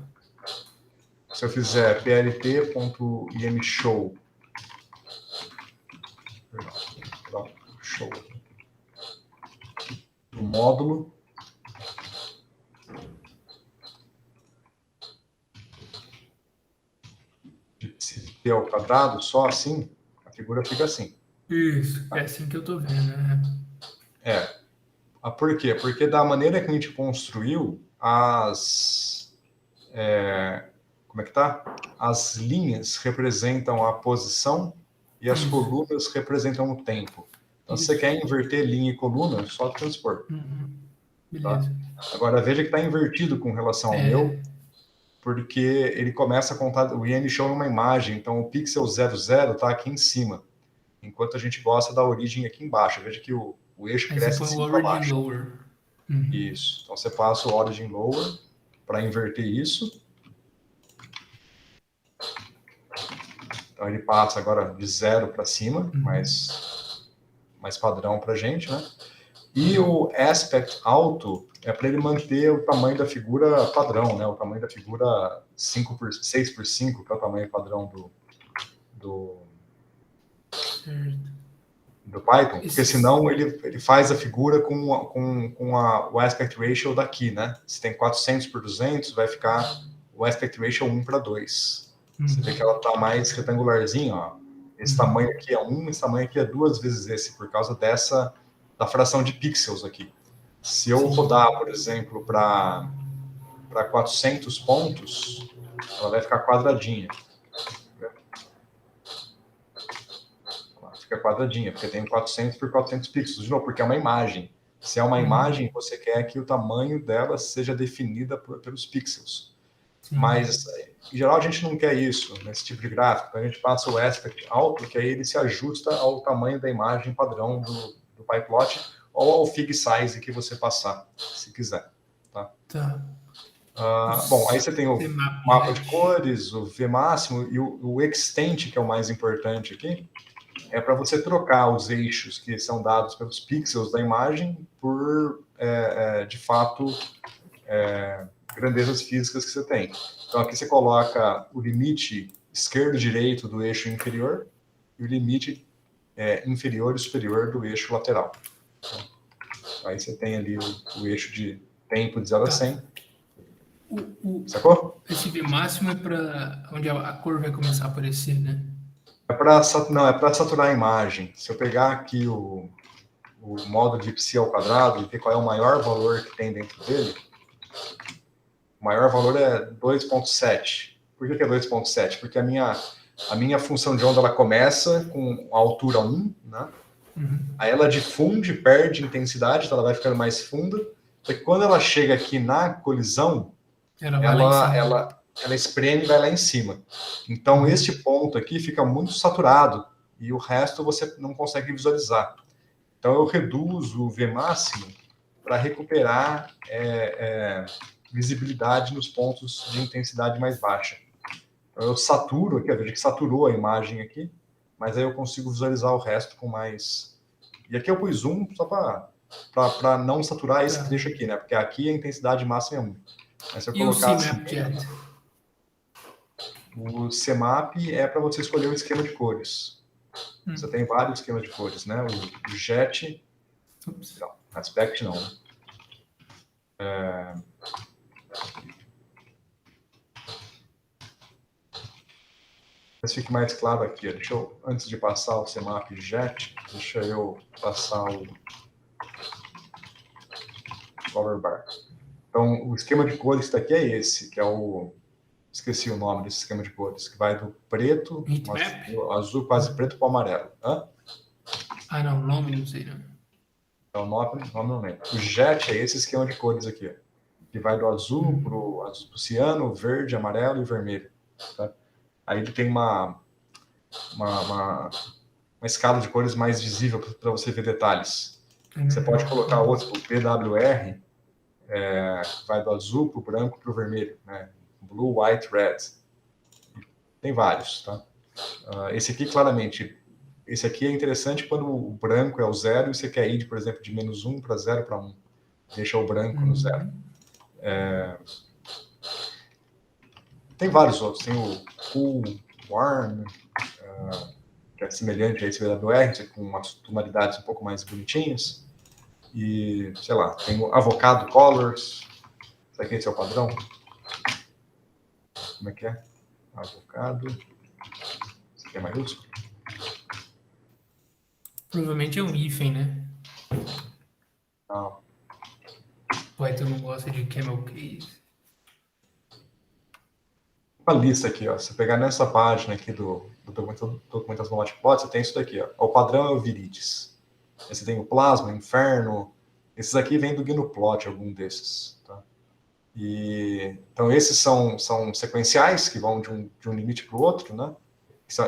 se eu fizer plt.imshow, show, o módulo, se ter ao quadrado, só assim, a figura fica assim. Isso, é assim que eu tô vendo, né? Por quê? Porque da maneira que a gente construiu, como é que tá? As linhas representam a posição e as colunas representam o tempo. Então, se você quer inverter linha e coluna, só transpor. Beleza. Tá? Agora, veja que está invertido com relação ao meu, porque ele começa a contar o IM Show numa imagem, então o pixel 00 está aqui em cima, enquanto a gente gosta da origem aqui embaixo. Veja que o eixo Aí cresce você de põe o cima para origin baixo. lower. Isso. Então você passa o origin lower para inverter isso. Então ele passa agora de 0 para cima, mais padrão para a gente, né? E o aspect alto é para ele manter o tamanho da figura padrão, né? O tamanho da figura 6x5, que é o tamanho padrão do Python, porque senão ele faz a figura com o aspect ratio daqui, né? Se tem 400x200, vai ficar o aspect ratio 1:2. Você vê que ela está mais retangularzinha, ó. Esse tamanho aqui é 1, esse tamanho aqui é 2 vezes esse, por causa da fração de pixels aqui. Se eu rodar, por exemplo, para 400 pontos, ela vai ficar quadradinha. Fica quadradinha, porque tem 400 por 400 pixels. De novo, porque é uma imagem. Se é uma imagem, você quer que o tamanho dela seja definida pelos pixels. Mas, em geral, a gente não quer isso nesse tipo de gráfico. A gente passa o aspect alto, que aí ele se ajusta ao tamanho da imagem padrão do PyPlot ou ao fig size que você passar, se quiser. Tá? Bom, aí você tem o mapa de cores, o V máximo e o extent, que é o mais importante aqui, é para você trocar os eixos que são dados pelos pixels da imagem por, de fato, grandezas físicas que você tem. Então, aqui você coloca o limite esquerdo e direito do eixo inferior e o limite inferior e superior do eixo lateral. Então, aí você tem ali o eixo de tempo de 0 a 100. Sacou? Esse V máximo é para onde a cor vai começar a aparecer, né? É para saturar a imagem. Se eu pegar aqui o módulo de psi ao quadrado e ver qual é o maior valor que tem dentro dele, o maior valor é 2.7. Por que é 2.7? Porque a minha função de onda ela começa com a altura 1, né? Aí ela difunde, perde intensidade, então ela vai ficando mais funda. Só que quando ela chega aqui na colisão, ela espreme e vai lá em cima. Então, este ponto aqui fica muito saturado e o resto você não consegue visualizar. Então, eu reduzo o V máximo para recuperar visibilidade nos pontos de intensidade mais baixa. Então, eu saturo aqui, veja que saturou a imagem aqui, mas aí eu consigo visualizar o resto com mais... E aqui eu pus zoom só para não saturar esse trecho aqui, né? Porque aqui a intensidade máxima é 1. Mas se eu colocar assim, o CMAP é para você escolher o esquema de cores. Você tem vários esquemas de cores, né? O JET... Não, Aspect não, né? Mas fique mais claro aqui. Deixa eu, antes de passar o CMAP JET, deixa eu passar o Color Bar. Então, o esquema de cores que está aqui é esse, que é o... Esqueci o nome desse esquema de cores, que vai do preto, azul quase preto para o amarelo. Hã? Ah, não, nome não sei, não. É o nome não lembro. O JET é esse esquema de cores aqui, ó, que vai do azul para o ciano, verde, amarelo e vermelho. Tá? Aí ele tem uma escala de cores mais visível para você ver detalhes. Você pode colocar outro, o PWR, vai do azul para o branco para o vermelho, né? Blue, white, red. Tem vários, tá? Esse aqui, claramente, esse aqui é interessante quando o branco é o 0 e você quer ir, por exemplo, de -1 para 0 para 1. Deixa o branco no 0. Tem vários outros. Tem o Cool, Warm, que é semelhante a esse VWR, com umas tonalidades um pouco mais bonitinhas. E, sei lá, tem o Avocado Colors. Isso aqui é o padrão? Como é que é? Avocado. Isso aqui é maiúsculo? Provavelmente é um hífen, né? Não. O Python não gosta de camel case. Uma lista aqui, ó. Se pegar nessa página aqui do documentação do Matplotlib, você tem isso daqui, ó. O padrão é o Viridius. Aí você tem o Plasma, o Inferno. Esses aqui vêm do GnuPlot, algum desses. Tá? Então, esses são sequenciais, que vão de um limite para o outro, né?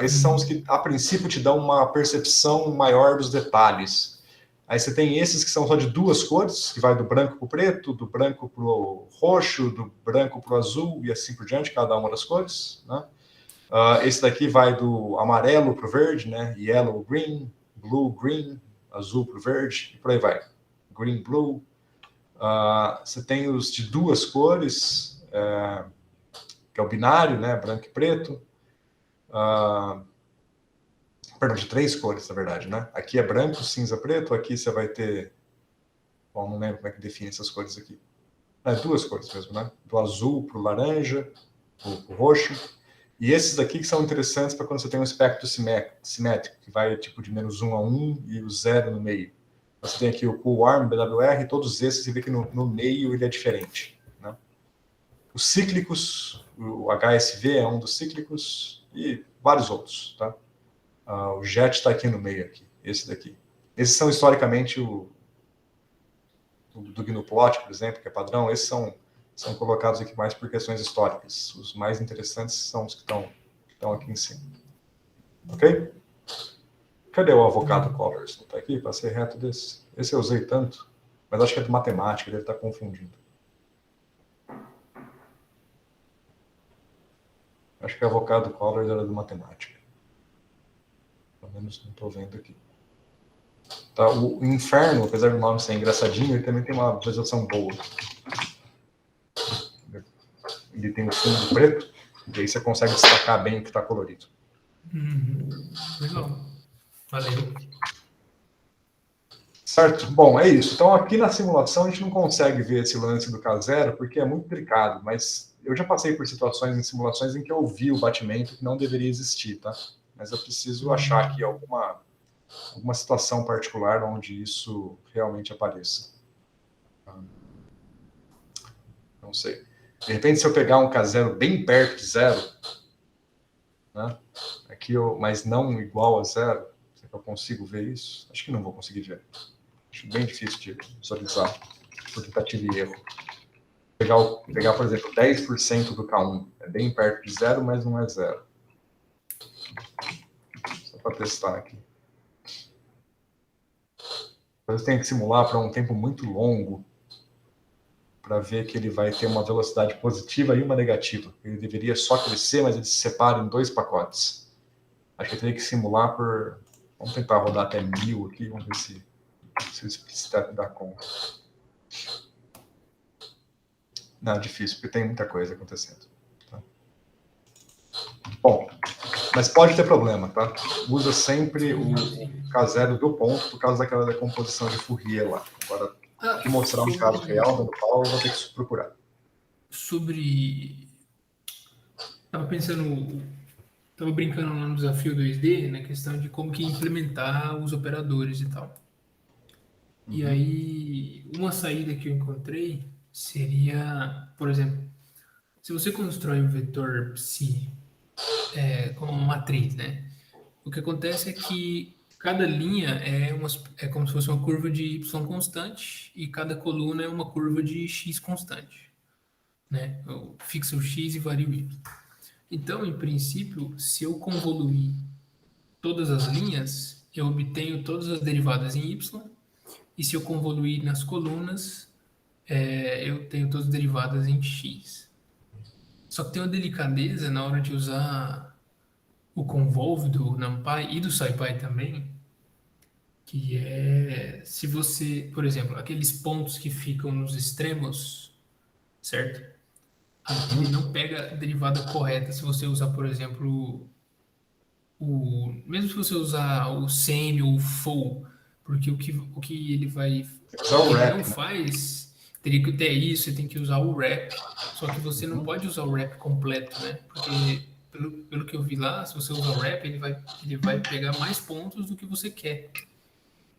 Esses são os que, a princípio, te dão uma percepção maior dos detalhes. Aí você tem esses que são só de duas cores, que vai do branco para o preto, do branco para o roxo, do branco para o azul e assim por diante, cada uma das cores. Né? Esse daqui vai do amarelo para o verde, né? Yellow, green, blue, green, azul para o verde, e por aí vai. Green, blue. Você tem os de duas cores, que é o binário, né? Branco e preto. Perdão, de três cores, na verdade, né? Aqui é branco, cinza, preto. Aqui você vai ter... Bom, não lembro como é que define essas cores aqui. Duas cores mesmo, né? Do azul para o laranja, o roxo. E esses daqui que são interessantes para quando você tem um espectro simétrico, que vai tipo de -1 a 1 e o 0 no meio. Você tem aqui o Cool Arm, BWR, todos esses, você vê que no meio ele é diferente. Né? Os cíclicos, o HSV é um dos cíclicos, e vários outros, tá? O JET está aqui no meio, aqui, esse daqui. Esses são historicamente do GnuPlot, por exemplo, que é padrão. Esses são colocados aqui mais por questões históricas. Os mais interessantes são os que estão aqui em cima. Ok? Cadê o Avocado Colors? Não está aqui? Passei reto desse. Esse eu usei tanto, mas acho que é de matemática, deve estar confundindo. Acho que o Avocado Colors era de matemática. Pelo menos não estou vendo aqui. Tá, o Inferno, apesar do nome ser engraçadinho, ele também tem uma resolução boa. Ele tem um fundo preto, e aí você consegue destacar bem o que está colorido. Legal. Valeu. Certo? Bom, é isso. Então, aqui na simulação, a gente não consegue ver esse lance do K0, porque é muito delicado, mas eu já passei por situações em simulações em que eu vi o batimento que não deveria existir, tá? Mas eu preciso achar aqui alguma situação particular onde isso realmente apareça. Não sei. De repente, se eu pegar um K0 bem perto de zero, né? Aqui mas não igual a zero, será que eu consigo ver isso? Acho que não vou conseguir ver. Acho bem difícil de visualizar por tentativa e erro. Pegar, por exemplo, 10% do K1. É bem perto de zero, mas não é zero. Só para testar aqui. Eu tenho que simular para um tempo muito longo para ver que ele vai ter uma velocidade positiva e uma negativa. Ele deveria só crescer, mas ele se separa em 2 pacotes. Acho que eu teria que simular por... Vamos tentar rodar até 1000 aqui, vamos ver se o split step dá conta. Não, é difícil, porque tem muita coisa acontecendo. Tá? Bom, mas pode ter problema, tá? Usa sempre o K0 do ponto por causa daquela decomposição de Fourier lá. Agora, aqui mostrar um caso real dando pau, eu vou ter que procurar. Tava pensando... Tava brincando no desafio 2D, na questão de como que implementar os operadores e tal. E aí, uma saída que eu encontrei seria, por exemplo, se você constrói um vetor psi como uma matriz, né? O que acontece é que cada linha é como se fosse uma curva de y constante e cada coluna é uma curva de x constante, né? Eu fixo o x e vario o y. Então, em princípio, se eu convoluir todas as linhas, eu obtenho todas as derivadas em y, e se eu convoluir nas colunas, eu tenho todas as derivadas em x. Só que tem uma delicadeza na hora de usar o convolve do NumPy e do SciPy também, que é se você, por exemplo, aqueles pontos que ficam nos extremos, certo? Ele não pega a derivada correta se você usar, por exemplo, mesmo se você usar o semi ou o full, porque o que ele vai, Usar o wrap, não né? faz, teria que ter isso, você tem que usar o wrap. Só que você não pode usar o wrap completo, né? Porque pelo que eu vi lá, se você usar o wrap, ele vai pegar mais pontos do que você quer.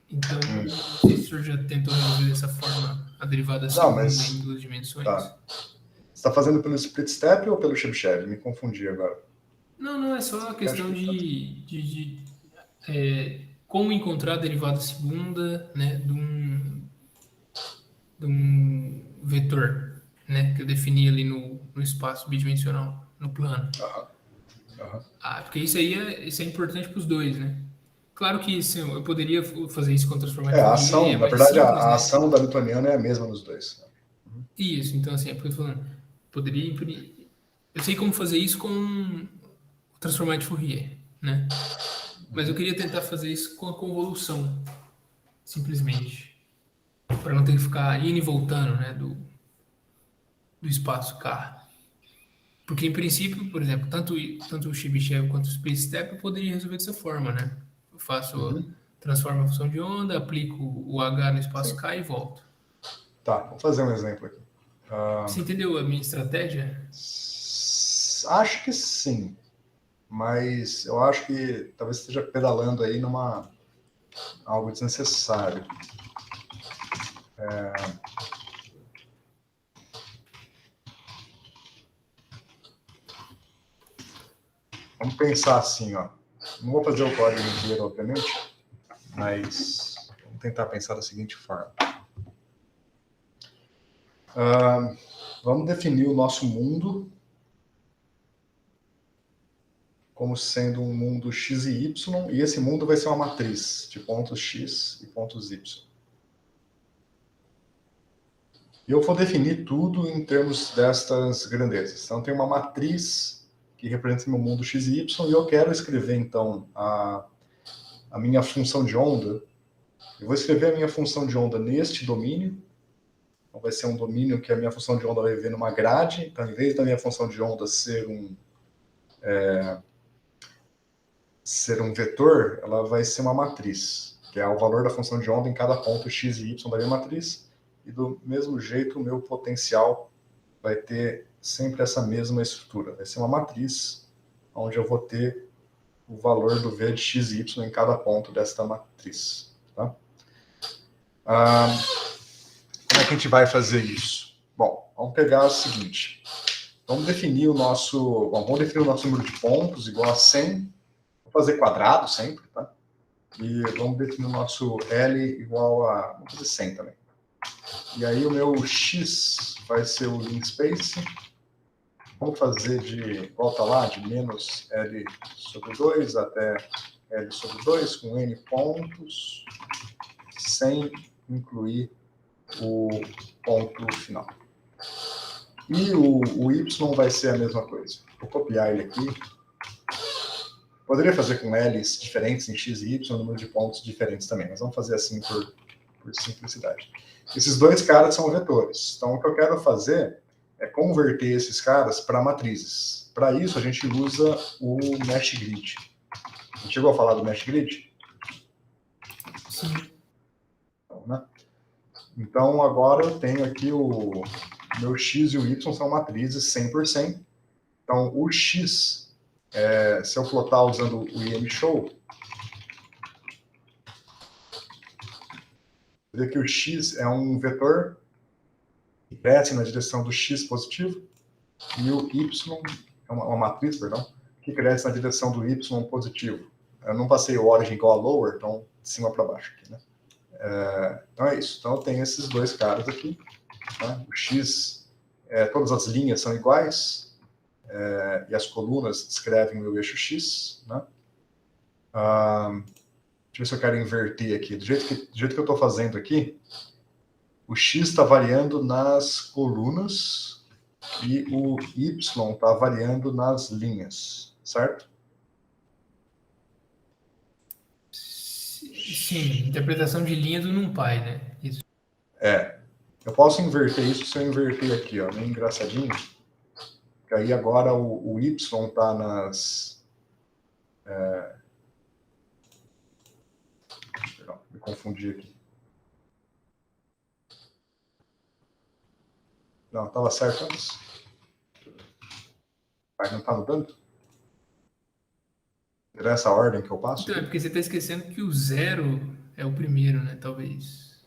Então, não sei se o senhor já tentou resolver dessa forma a derivada segunda em 2 dimensões. Tá. Você está fazendo pelo split step ou pelo Chebyshev? Me confundi agora. Não, é só a questão de como encontrar a derivada segunda, né, de um vetor, né, que eu defini ali no espaço bidimensional, no plano. Porque isso é importante para os dois, né? Claro que eu poderia fazer isso com transformar de a ação, Fourier, na verdade, simples, a né? ação da newtoniana é a mesma nos dois. Isso, então assim, é porque eu tô falando, poderia imprimir. Eu sei como fazer isso com o transformar de Fourier, né? Mas eu queria tentar fazer isso com a convolução, simplesmente, para não ter que ficar indo e voltando, né, do espaço K. Porque, em princípio, por exemplo, tanto o Chebyshev quanto o Split Step eu poderia resolver dessa forma, né? Eu transformo a função de onda, aplico o H no espaço K e volto. Tá, vou fazer um exemplo aqui. Você entendeu a minha estratégia? Acho que sim, mas eu acho que talvez esteja pedalando aí numa algo desnecessário. Vamos pensar assim, ó. Não vou fazer o código inteiro, obviamente, mas vamos tentar pensar da seguinte forma. Vamos definir o nosso mundo como sendo um mundo x e y, e esse mundo vai ser uma matriz de pontos x e pontos y. E eu vou definir tudo em termos destas grandezas. Então, tem uma matriz que representa meu mundo x e y, e eu quero escrever, então, a minha função de onda, eu vou escrever a minha função de onda neste domínio. Então, vai ser um domínio que a minha função de onda vai viver numa grade. Então, em vez da minha função de onda ser um vetor, ela vai ser uma matriz, que é o valor da função de onda em cada ponto x e y da minha matriz. E do mesmo jeito, o meu potencial vai ter sempre essa mesma estrutura. Vai ser uma matriz, onde eu vou ter o valor do v de x e y em cada ponto desta matriz. Tá? Como é que a gente vai fazer isso? Bom, vamos pegar o seguinte. Vamos definir o nosso número de pontos igual a 100. Vou fazer quadrado sempre, tá? E vamos definir o nosso L igual a... Vamos fazer 100 também. E aí o meu X vai ser o link space. Vamos fazer volta lá, de menos L sobre 2 até L sobre 2, com N pontos, sem incluir o ponto final. E o Y vai ser a mesma coisa. Vou copiar ele aqui. Poderia fazer com L's diferentes em X e Y, número de pontos diferentes também, mas vamos fazer assim por simplicidade. Esses dois caras são vetores. Então, o que eu quero fazer é converter esses caras para matrizes. Para isso, a gente usa o Mesh Grid. A gente chegou a falar do Mesh Grid? Sim. Então, agora eu tenho aqui o meu X e o Y são matrizes 100%. Então, o X, se eu plotar usando o IM-Show, ver que o X é um vetor que cresce na direção do X positivo e o Y é uma matriz, perdão, que cresce na direção do Y positivo. Eu não passei o origin igual a lower, então de cima para baixo aqui, né? Então é isso. Então eu tenho esses dois caras aqui. Né? O X, todas as linhas são iguais e as colunas descrevem o meu eixo X. Né? Deixa eu ver se eu quero inverter aqui. Do jeito que eu estou fazendo aqui, o X está variando nas colunas e o Y está variando nas linhas, certo? Sim, interpretação de linha do NumPy, né? Isso. Eu posso inverter isso se eu inverter aqui, ó, meio engraçadinho. Porque aí agora o Y está nas... Perdão, me confundi aqui. Não, estava certo antes. Mas não está mudando? Nessa ordem que eu passo? Então, é porque você está esquecendo que o 0 é o primeiro, né? Talvez.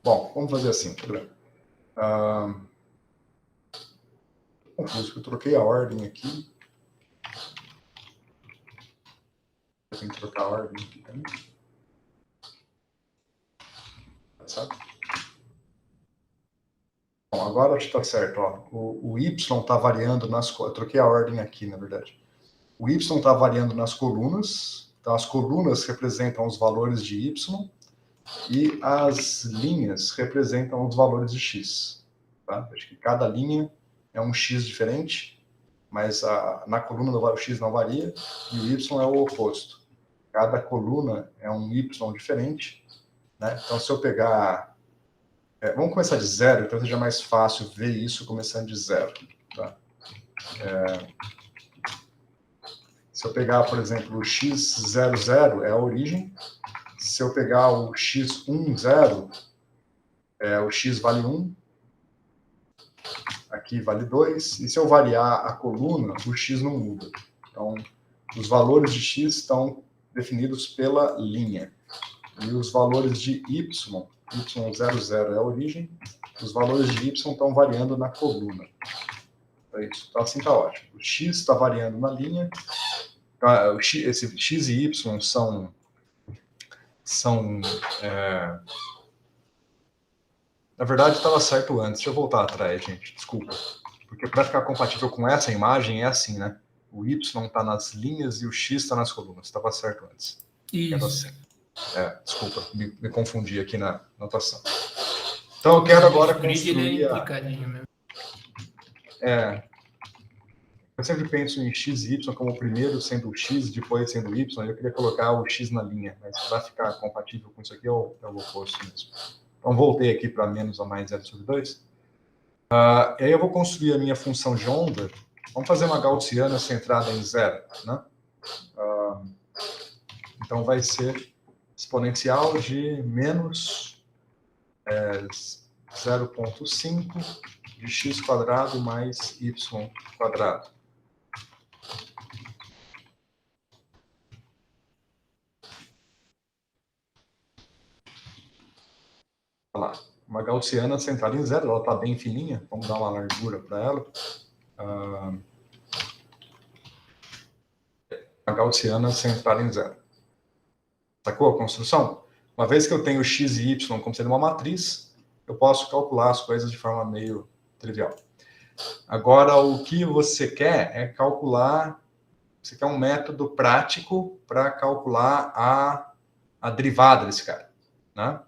Bom, vamos fazer assim, tudo bem. Confuso, que eu troquei a ordem aqui. Eu tenho que trocar a ordem aqui também. Sabe? Bom, agora está certo. Ó. O Y está variando nas... Eu troquei a ordem aqui, na verdade. O Y está variando nas colunas. Então, as colunas representam os valores de Y e as linhas representam os valores de X. Tá? Acho que cada linha é um X diferente, mas na coluna o X não varia e o Y é o oposto. Cada coluna é um Y diferente. Né? Então, se eu pegar... vamos começar de zero, então seja mais fácil ver isso começando de zero. Tá? Se eu pegar, por exemplo, o x00 é a origem. Se eu pegar o x10, o x vale 1. Aqui vale 2. E se eu variar a coluna, o x não muda. Então, os valores de x estão definidos pela linha. E os valores de y, y00 é a origem, os valores de y estão variando na coluna. É isso. Então, assim está ótimo. O x está variando na linha. Esse x e y são na verdade, estava certo antes. Deixa eu voltar atrás, gente. Desculpa. Porque para ficar compatível com essa imagem é assim, né? O y está nas linhas e o x está nas colunas. Estava certo antes. Isso. Assim. Desculpa, me confundi aqui na notação. Então eu quero agora construir ele é implicadinho mesmo. Eu sempre penso em x e y como o primeiro sendo o x, depois sendo o y. Eu queria colocar o x na linha, mas para ficar compatível com isso aqui é o oposto mesmo. Então, voltei aqui para menos ou mais 0/2. E aí eu vou construir a minha função de onda. Vamos fazer uma gaussiana centrada em zero, né? Então, vai ser exponencial de menos 0,5 de x quadrado mais y quadrado. Olha lá, uma gaussiana centrada em zero, ela está bem fininha, vamos dar uma largura para ela. Uma gaussiana centrada em zero. Sacou a construção? Uma vez que eu tenho x e y como sendo uma matriz, eu posso calcular as coisas de forma meio trivial. Agora, o que você quer é calcular, você quer um método prático para calcular a derivada desse cara, né?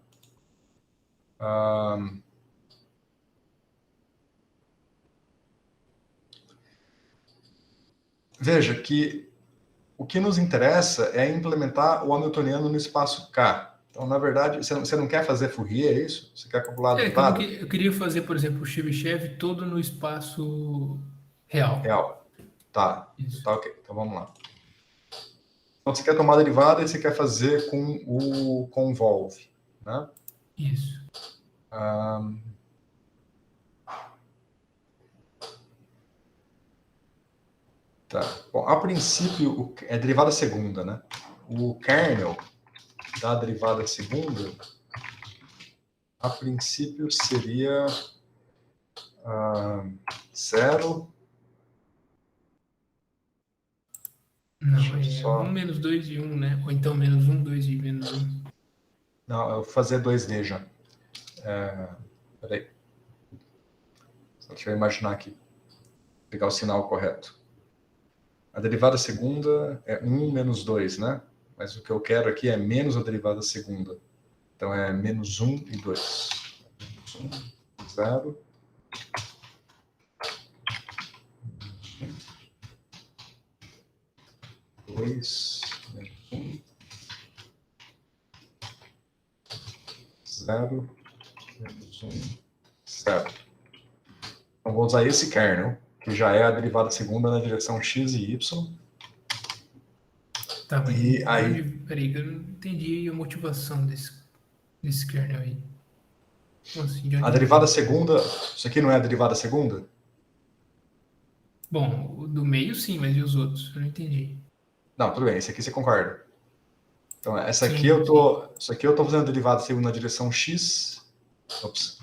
Veja que o que nos interessa é implementar o hamiltoniano no espaço K. Então, na verdade, você não quer fazer Fourier, é isso? Você quer calcular a derivada? Eu queria fazer, por exemplo, o Chebyshev todo no espaço real. Real. Tá. Isso. Tá, ok. Então, vamos lá. Então, você quer tomar a derivada e você quer fazer com o convolve, né? Isso. Tá. Bom, a princípio, é derivada segunda, né? O kernel da derivada segunda, a princípio, seria 0. Não, é Só... 1 menos 2 e 1, né? Ou então menos 1, 2 e menos 1. Não, eu vou fazer 2D já. Peraí. Deixa eu imaginar aqui. Pegar o sinal correto. A derivada segunda é 1 menos 2, né? Mas o que eu quero aqui é menos a derivada segunda. Então é menos 1 e 2. Menos 1, 0. 2, menos 1. 0, menos 1, 0. Então vou usar esse kernel, que já é a derivada segunda na direção x e y. Tá, mas E aí... Peraí, que eu não entendi a motivação desse kernel aí. Como assim, de onde A derivada vem? segunda... Isso aqui não é a derivada segunda? Bom, o do meio sim, mas e os outros? Eu não entendi. Não, tudo bem, esse aqui você concorda. Então, essa aqui Sim, isso aqui eu tô fazendo a derivada segunda na direção x. Ops.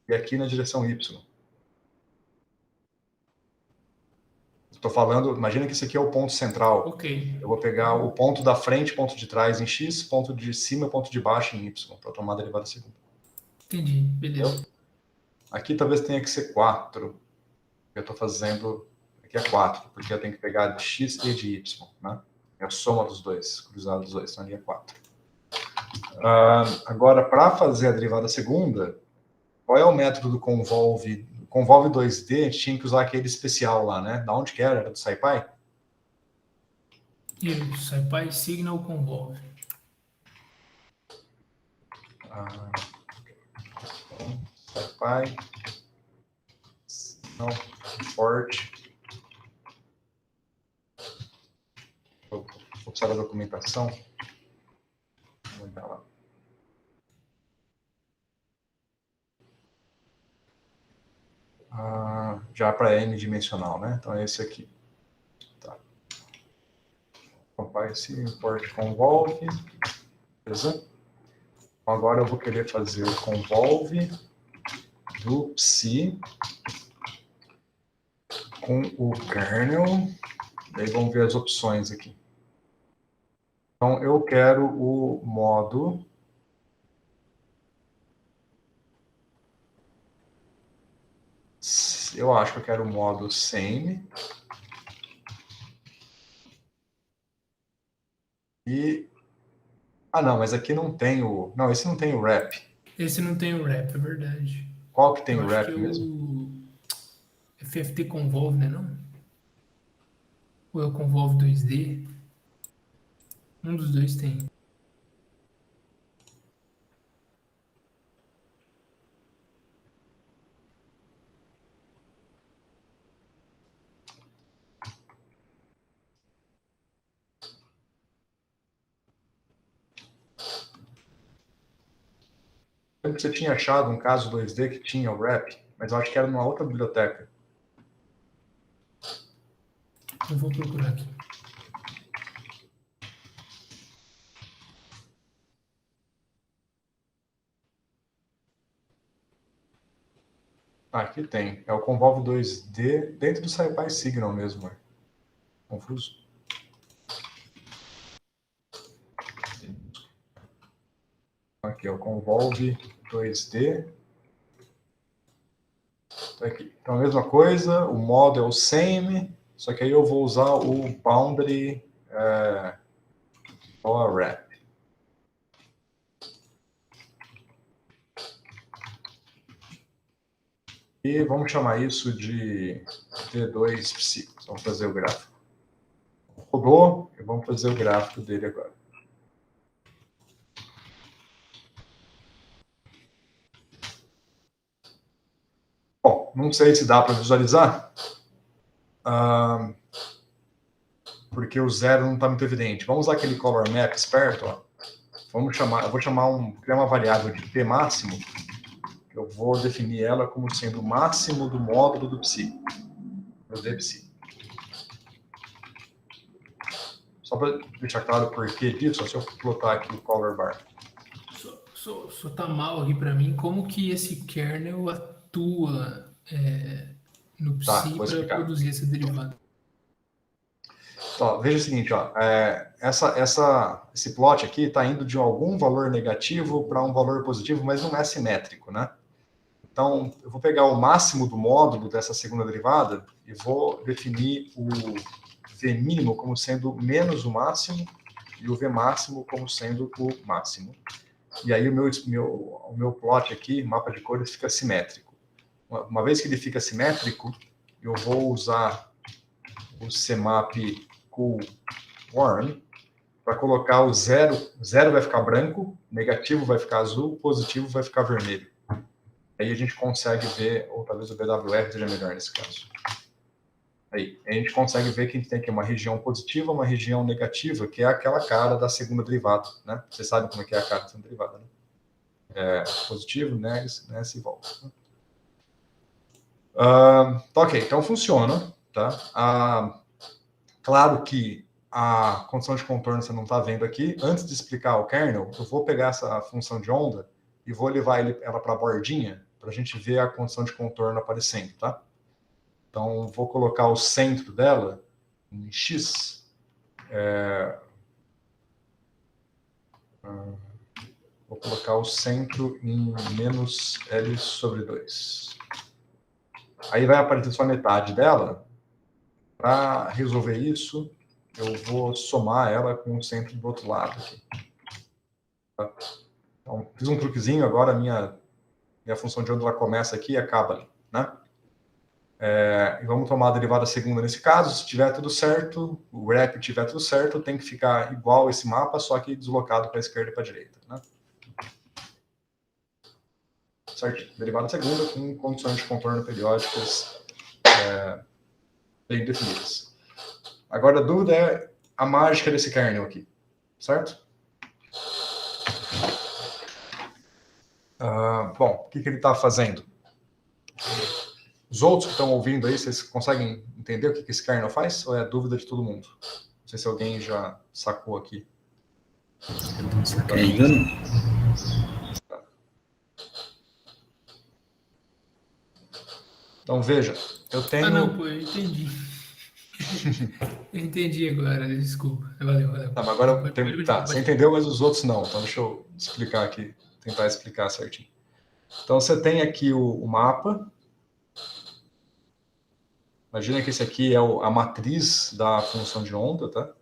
E aqui na direção y. Estou falando, imagina que isso aqui é o ponto central. ok. Eu vou pegar o ponto da frente, ponto de trás em x, ponto de cima, ponto de baixo em y, para tomar a derivada segunda. Entendi, beleza. Entendeu? Aqui talvez tenha que ser 4. Eu estou fazendo... Aqui é 4, porque eu tenho que pegar de x e de y, né? É a soma dos dois, cruzada dos dois, então ali é 4. Agora, para fazer a derivada segunda, qual é o método do convolve? Convolve 2D, a gente tinha que usar aquele especial lá, né? Da onde que era? Era do SciPy? Isso, SciPy Signal Convolve. SciPy. Não, forte. Vou precisar da documentação. Vamos olhar lá. Já para n-dimensional, né? Então é esse aqui. Tá. Compare esse import convolve. Beleza? Então, agora eu vou querer fazer o convolve do psi com o kernel. Daí vamos ver as opções aqui. Então eu quero o modo eu acho que eu quero o modo same e não, mas aqui não tem o esse não tem o wrap. Esse não tem o wrap, é verdade. Qual que tem Eu o acho wrap que é mesmo? o FFT Convolve, né, não? Ou é o Convolve 2D? Um dos dois tem. Lembro que você tinha achado um caso 2D que tinha o wrap, mas eu acho que era numa outra biblioteca. Eu vou procurar aqui. Ah, aqui tem. É o Convolve 2D dentro do SciPy Signal mesmo. É. Confuso. Aqui é o Convolve 2D. Tá aqui. Então, a mesma coisa, o modo é o same, só que aí eu vou usar o boundary or wrap. E vamos chamar isso de T2Psi. Vamos fazer o gráfico. Rodou, e vamos fazer o gráfico dele agora. Bom, não sei se dá para visualizar, porque o zero não está muito evidente. Vamos usar aquele color map esperto. Ó. Vamos chamar, eu vou criar uma variável de P máximo. Eu vou definir ela como sendo o máximo do módulo do psi, do dpsi. Só para deixar claro o porquê disso, se eu plotar aqui o color bar. Só tá mal aqui para mim como que esse kernel atua no Tá, psi vou para explicar. produzir essa derivada. Ó, veja o seguinte, ó, esse plot aqui está indo de algum valor negativo para um valor positivo, mas não é simétrico, né? Então, eu vou pegar o máximo do módulo dessa segunda derivada e vou definir o v mínimo como sendo menos o máximo e o v máximo como sendo o máximo. E aí o meu plot aqui, mapa de cores, fica simétrico. Uma vez que ele fica simétrico, eu vou usar o cmap coolWarm para colocar o zero vai ficar branco, negativo vai ficar azul, positivo vai ficar vermelho. Aí a gente consegue ver, ou talvez o BWR seja melhor nesse caso. Aí, a gente consegue ver que a gente tem aqui uma região positiva, uma região negativa, que é aquela cara da segunda derivada, né? Você sabe como é que é a cara da segunda derivada, né? Positivo, né? E volta. Tá ok, então funciona, tá? Claro que a condição de contorno você não está vendo aqui. Antes de explicar o kernel, eu vou pegar essa função de onda e vou levar ela para a bordinha para a gente ver a condição de contorno aparecendo, tá? Então, vou colocar o centro dela em x. Vou colocar o centro em menos L sobre 2. Aí vai aparecer só metade dela. Para resolver isso, eu vou somar ela com o centro do outro lado aqui. Tá? Então, fiz um truquezinho, agora minha função de onda ela começa aqui e acaba ali, né? E vamos tomar a derivada segunda nesse caso. Se tiver tudo certo, o wrap tiver tudo certo, tem que ficar igual esse mapa, só que deslocado para a esquerda e para a direita, né? Certo? Derivada segunda com condições de contorno periódicas bem definidas. Agora a dúvida é a mágica desse kernel aqui, certo? Bom, o que ele está fazendo? Os outros que estão ouvindo aí, vocês conseguem entender o que esse kernel faz? Ou é a dúvida de todo mundo? Não sei se alguém já sacou aqui. Não saquei ainda não. Então, veja, eu tenho... Ah, não, pô, eu entendi. Eu entendi agora, desculpa. Valeu. Tá, mas agora Pode você entendeu, mas os outros não. Então, deixa eu explicar aqui, tentar explicar certinho. Então, você tem aqui o mapa. Imagina que esse aqui é a matriz da função de onda, tá?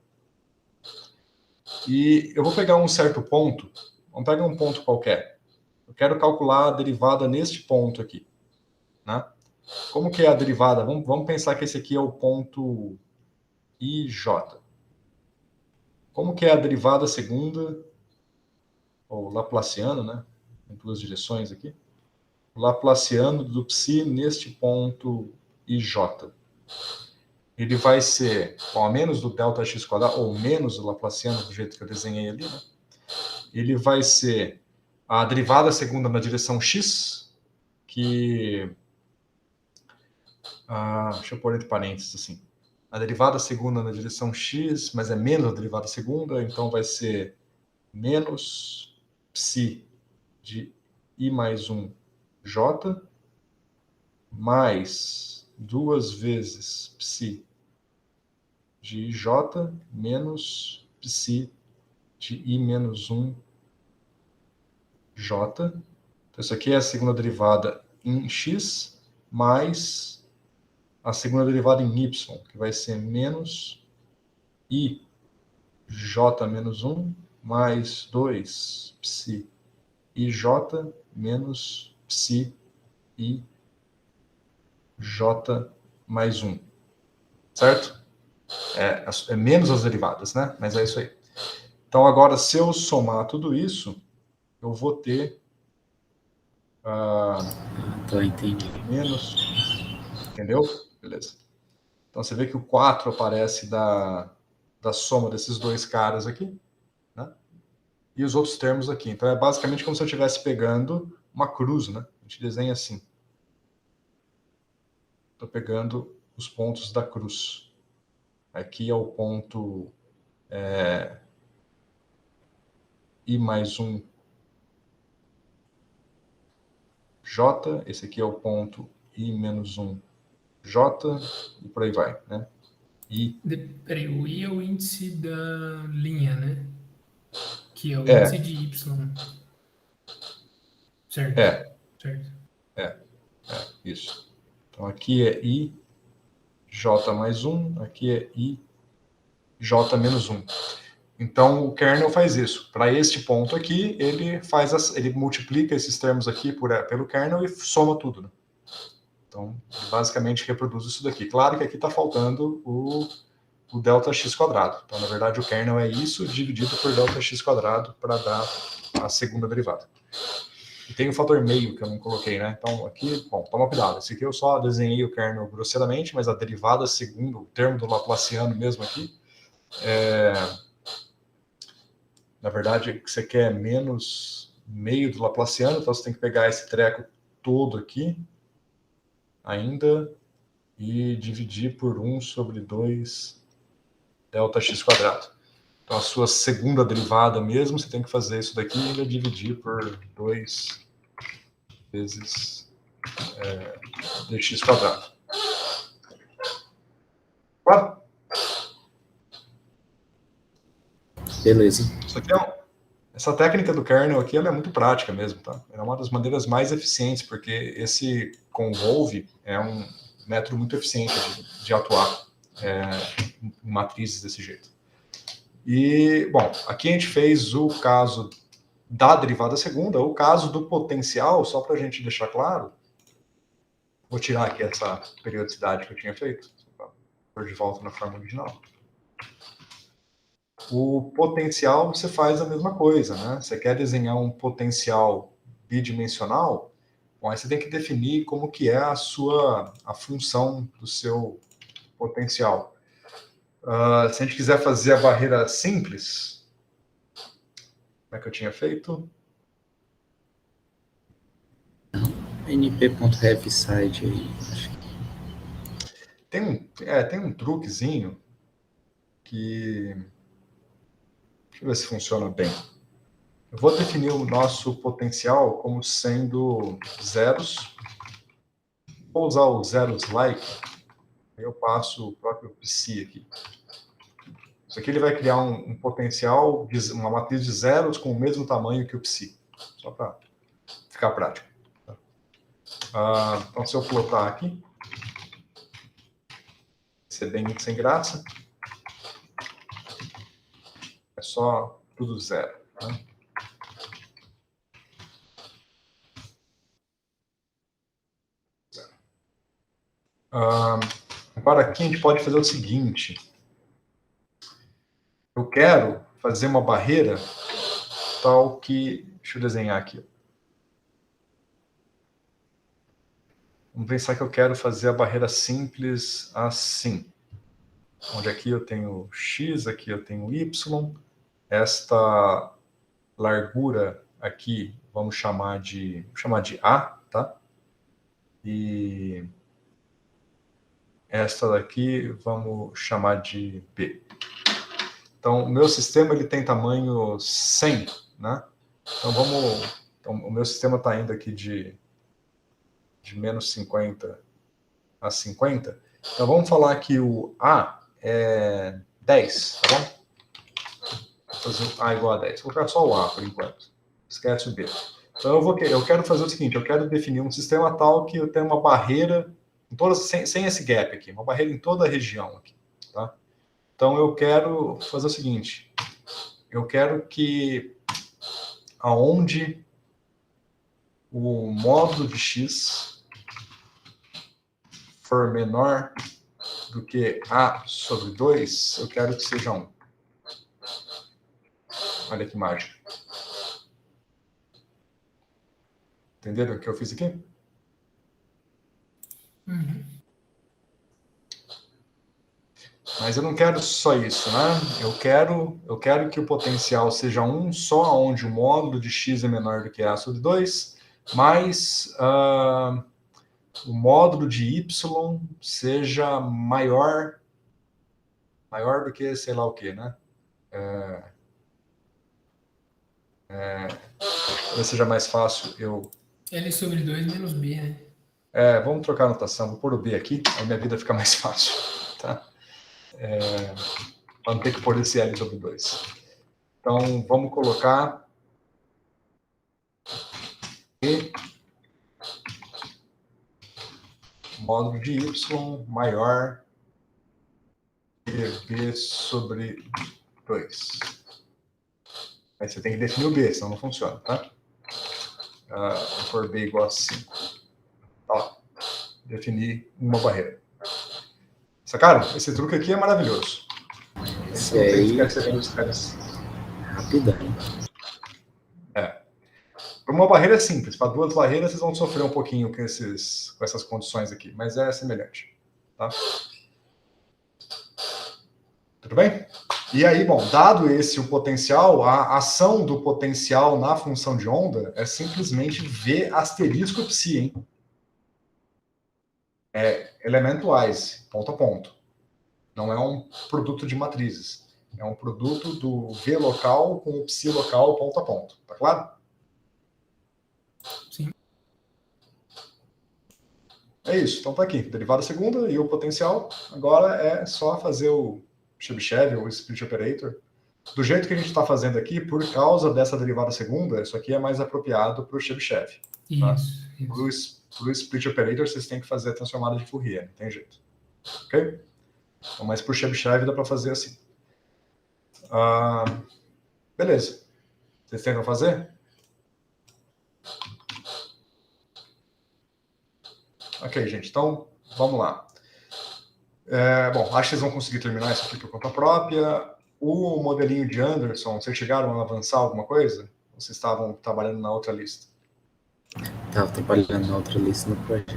E eu vou pegar um certo ponto. Vamos pegar um ponto qualquer. Eu quero calcular a derivada neste ponto aqui, né? Como que é a derivada? Vamos pensar que esse aqui é o ponto IJ. Como que é a derivada segunda, ou Laplaciano, né? Em duas direções aqui. O Laplaciano do psi neste ponto IJ. Ele vai ser a menos do delta x quadrado, ou menos o Laplaciano, do jeito que eu desenhei ali, né? Ele vai ser a derivada segunda na direção x, que... deixa eu pôr entre parênteses, assim. A derivada segunda na direção x, mas é menos a derivada segunda, então vai ser menos psi de i mais 1 j, mais 2 vezes psi de ij, menos psi de i menos 1 j. Então, isso aqui é a segunda derivada em x, mais a segunda derivada em y, que vai ser menos i j menos 1, mais 2 psi ij menos psi i j mais 1. Certo? É menos as derivadas, né? Mas é isso aí. Então, agora, se eu somar tudo isso, eu vou ter Tá, entendi. menos... Entendeu? Beleza. Então, você vê que o 4 aparece da soma desses dois caras aqui, né? E os outros termos aqui. Então, é basicamente como se eu estivesse pegando uma cruz, né? A gente desenha assim. Estou pegando os pontos da cruz. Aqui é o ponto I mais 1 J, esse aqui é o ponto I menos 1 J, e por aí vai, né? Peraí, o I é o índice da linha, né? Que é o É, índice de Y. Certo, é, certo. isso. Então aqui é I J mais 1, aqui é I J menos 1. Então o kernel faz isso. Para este ponto aqui, ele multiplica esses termos aqui pelo kernel e soma tudo, né? Então, basicamente reproduz isso daqui. Claro que aqui está faltando o delta x quadrado. Então, na verdade, o kernel é isso dividido por delta x quadrado para dar a segunda derivada. E tem o fator meio que eu não coloquei, né? Então, aqui, bom, toma cuidado. Esse aqui eu só desenhei o kernel grosseiramente, mas a derivada segundo o termo do Laplaciano mesmo aqui, na verdade, o que você quer é menos meio do Laplaciano, então você tem que pegar esse treco todo aqui, ainda, e dividir por 1 sobre 2 delta x quadrado. Então, a sua segunda derivada mesmo, você tem que fazer isso daqui e ainda dividir por 2 vezes dx quadrado. Claro? Beleza. Isso aqui essa técnica do kernel aqui ela é muito prática mesmo, tá? É uma das maneiras mais eficientes, porque esse convolve é um método muito eficiente de atuar em matrizes desse jeito. E, bom, aqui a gente fez o caso da derivada segunda, o caso do potencial, só para a gente deixar claro, vou tirar aqui essa periodicidade que eu tinha feito, para pôr de volta na forma original. O potencial, você faz a mesma coisa, né? Você quer desenhar um potencial bidimensional, bom, aí você tem que definir como que é a função do seu potencial. Se a gente quiser fazer a barreira simples, como é que eu tinha feito? np.heaviside aí, acho que... Tem um truquezinho que... Deixa eu ver se funciona bem. Eu vou definir o nosso potencial como sendo zeros. Vou usar o zeros like, aí eu passo o próprio psi aqui. Isso aqui ele vai criar um potencial, uma matriz de zeros com o mesmo tamanho que o psi. Só para ficar prático. Então, se eu plotar aqui, vai ser bem sem graça. É só tudo zero. Né? Agora aqui a gente pode fazer o seguinte. eu quero fazer uma barreira tal que... Deixa eu desenhar aqui. Vamos pensar que eu quero fazer a barreira simples assim. Onde aqui eu tenho X, aqui eu tenho Y. Esta largura aqui, vamos chamar de A, tá? E esta daqui vamos chamar de B. Então, o meu sistema ele tem tamanho 100, né? Então, o meu sistema está indo aqui de menos 50 a 50. Então, vamos falar que o A é 10, tá bom? Vou fazer o A igual a 10. Vou colocar só o A por enquanto. Esquece o B. Então, eu quero fazer o seguinte, eu quero definir um sistema tal que eu tenha uma barreira, sem esse gap aqui, uma barreira em toda a região aqui, tá? Então, eu quero fazer o seguinte, eu quero que aonde o módulo de X for menor do que A sobre 2, eu quero que seja 1. Olha que mágica. Entenderam o que eu fiz aqui? Uhum. Mas eu não quero só isso, né? Eu quero que o potencial seja 1 só onde o módulo de X é menor do que A sobre 2, mas o módulo de Y seja maior do que sei lá o que, né? Talvez seja mais fácil eu... L sobre 2 menos B, né? Vamos trocar a notação, vou pôr o B aqui, aí minha vida fica mais fácil, tá? Para não ter que pôr esse L sobre 2. Então, vamos colocar E módulo de Y maior que B sobre 2. Aí você tem que definir o B, senão não funciona, tá? Vou pôr B igual a 5. Ó, definir uma barreira. Sacaram? Esse truque aqui é maravilhoso. Esse aí é rapidão. Para uma barreira é simples, para duas barreiras vocês vão sofrer um pouquinho com essas condições aqui, mas é semelhante. Tá? Tudo bem? E aí, bom, dado o potencial, a ação do potencial na função de onda é simplesmente V asterisco psi, hein? É elementwise, ponto a ponto. Não é um produto de matrizes. É um produto do V local com o psi local, ponto a ponto. Tá claro? Sim. É isso. Então tá aqui. Derivada segunda e o potencial. Agora é só fazer o Chebyshev ou split operator. Do jeito que a gente está fazendo aqui, por causa dessa derivada segunda, isso aqui é mais apropriado para o Chebyshev. Tá? Isso. Para o split operator, vocês têm que fazer a transformada de Fourier, não tem jeito. Ok? Então, mas para o Chebyshev dá para fazer assim. Beleza. Vocês tentam fazer? Ok, gente. Então, vamos lá. Bom, acho que vocês vão conseguir terminar isso aqui por conta própria. O modelinho de Anderson, vocês chegaram a avançar alguma coisa? Ou vocês estavam trabalhando na outra lista? Estava trabalhando na outra lista no projeto.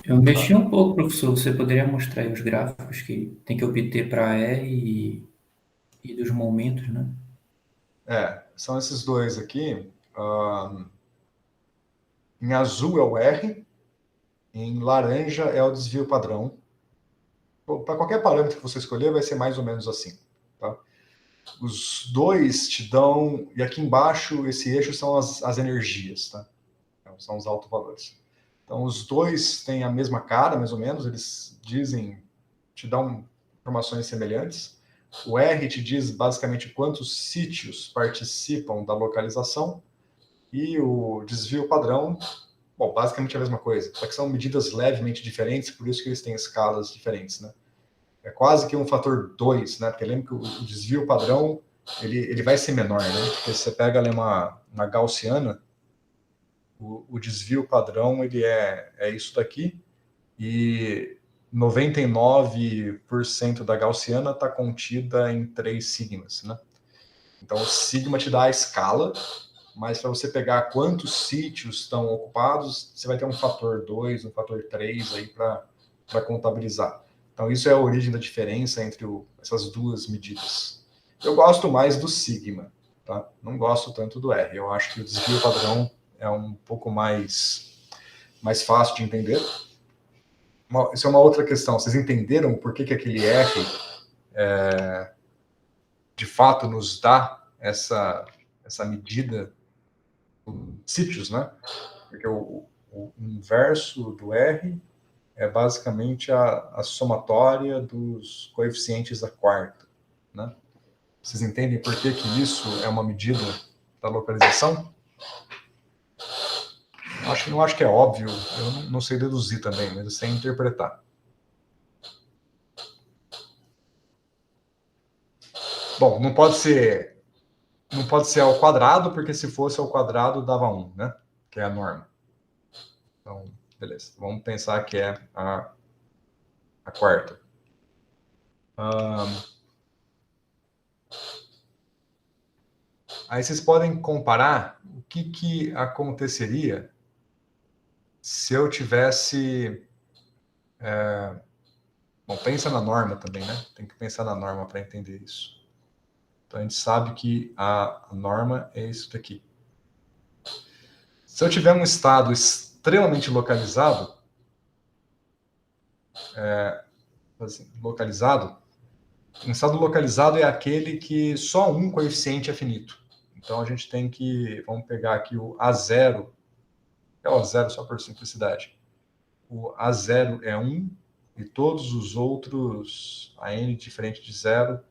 Eu mexi um pouco, professor. Você poderia mostrar aí os gráficos que tem que obter para E e dos momentos, né? São esses dois aqui. Em azul é o R, em laranja é o desvio padrão. Para qualquer parâmetro que você escolher, vai ser mais ou menos assim. Tá? Os dois te dão... E aqui embaixo, esse eixo são as energias, tá? Então, são os altovalores. Então, os dois têm a mesma cara, mais ou menos. Eles te dão informações semelhantes. O R te diz basicamente quantos sítios participam da localização. E o desvio padrão, bom, basicamente é a mesma coisa. Só que são medidas levemente diferentes, por isso que eles têm escalas diferentes, né? É quase que um fator 2, né? Porque lembra que o desvio padrão, ele vai ser menor, né? Porque você pega ali uma gaussiana, o desvio padrão, ele é isso daqui, e 99% da gaussiana está contida em 3 sigmas, né? Então, o sigma te dá a escala, mas para você pegar quantos sítios estão ocupados, você vai ter um fator 2, um fator 3 aí para contabilizar. Então, isso é a origem da diferença entre essas duas medidas. Eu gosto mais do sigma, tá? Não gosto tanto do R. Eu acho que o desvio padrão é um pouco mais fácil de entender. Isso é uma outra questão. Vocês entenderam por que aquele R de fato nos dá essa medida de sítios, né? Porque o inverso do R é basicamente a somatória dos coeficientes da quarta, né? Vocês entendem por que isso é uma medida da localização? Não acho que é óbvio, eu não sei deduzir também, mas eu sei interpretar. Bom, não pode ser ao quadrado, porque se fosse ao quadrado dava 1, né? Que é a norma. Então, beleza. Vamos pensar que é a quarta. Aí vocês podem comparar o que aconteceria se eu tivesse... Bom, pensa na norma também, né? Tem que pensar na norma para entender isso. Então, a gente sabe que a norma é isso daqui. Se eu tiver um estado extremamente localizado, um estado localizado é aquele que só um coeficiente é finito. Então, a gente tem que... Vamos pegar aqui o A0. É o A0 só por simplicidade. O A0 é 1 e todos os outros, a n diferente de 0,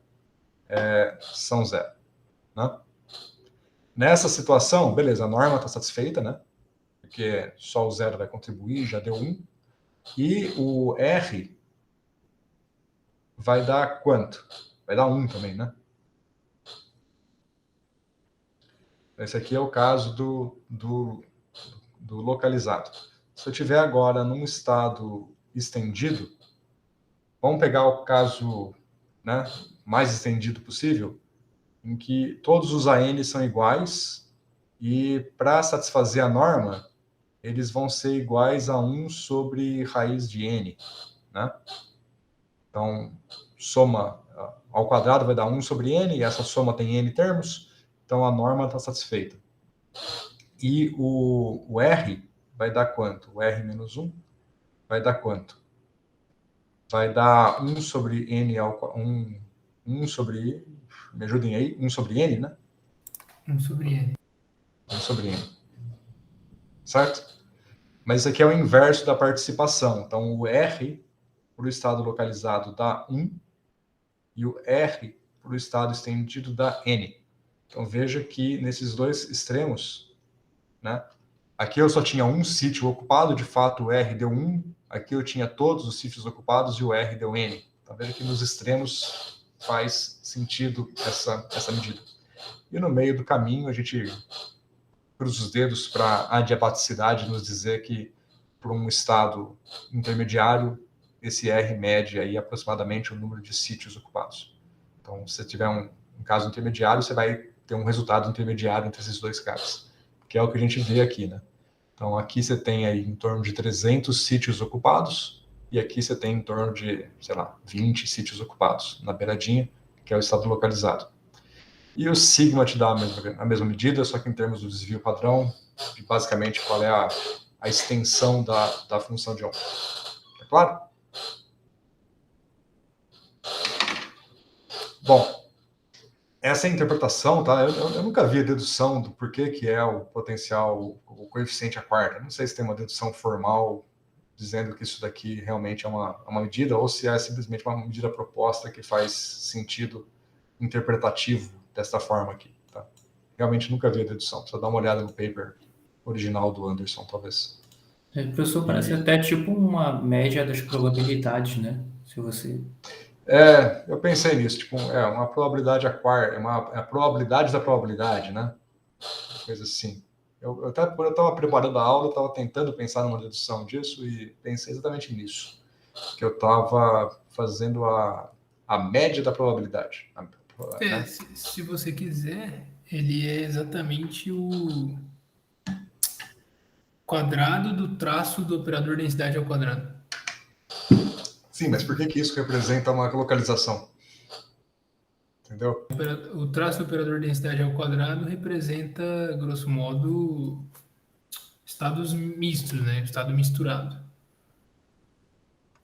são 0. Né? Nessa situação, beleza, a norma está satisfeita, né? Porque só o 0 vai contribuir, já deu 1. E o R vai dar quanto? Vai dar 1 também, né? Esse aqui é o caso do localizado. Se eu tiver agora num estado estendido, vamos pegar o caso, né, mais estendido possível, em que todos os AN são iguais e para satisfazer a norma, eles vão ser iguais a 1 sobre raiz de n, né? Então, soma ao quadrado vai dar 1 sobre n, e essa soma tem n termos, então a norma está satisfeita. E o R vai dar quanto? O R menos 1 vai dar quanto? Vai dar 1 sobre n ao 1 sobre... Me ajudem aí. 1 sobre n, né? 1 sobre n. 1 sobre n. Certo? Mas isso aqui é o inverso da participação. Então, o R para o estado localizado dá 1 e o R para o estado estendido dá n. Então, veja que nesses dois extremos, né? Aqui eu só tinha um sítio ocupado, de fato o R deu 1. Aqui eu tinha todos os sítios ocupados e o R deu n. Então, veja que nos extremos faz sentido essa medida. E no meio do caminho, a gente cruza os dedos para a adiabaticidade nos dizer que, por um estado intermediário, esse R mede aí aproximadamente o número de sítios ocupados. Então, se você tiver um caso intermediário, você vai ter um resultado intermediário entre esses dois casos, que é o que a gente vê aqui, né? Então, aqui você tem aí em torno de 300 sítios ocupados, e aqui você tem em torno de, sei lá, 20 sítios ocupados na beiradinha, que é o estado localizado. E o sigma te dá a mesma medida, só que em termos do desvio padrão, e basicamente qual é a extensão da função de Ohm. Tá claro? Bom, essa é a interpretação, tá? Eu nunca vi a dedução do porquê que é o potencial, o coeficiente à quarta. Não sei se tem uma dedução formal dizendo que isso daqui realmente é uma medida, ou se é simplesmente uma medida proposta que faz sentido interpretativo desta forma aqui. Tá? Realmente nunca vi a dedução. Precisa dar uma olhada no paper original do Anderson, talvez. Professor, parece até tipo uma média das probabilidades, né? Se você... Eu pensei nisso, tipo, uma probabilidade a quarta, é a probabilidade da probabilidade, né? Uma coisa assim. Quando eu estava preparando a aula, eu estava tentando pensar numa dedução disso e pensei exatamente nisso. que eu estava fazendo a média da probabilidade. Né? Se você quiser, ele é exatamente o quadrado do traço do operador densidade ao quadrado. Sim, mas por que isso representa uma localização? Entendeu? O traço do operador densidade ao quadrado representa, grosso modo, estados mistos, né? Estado misturado.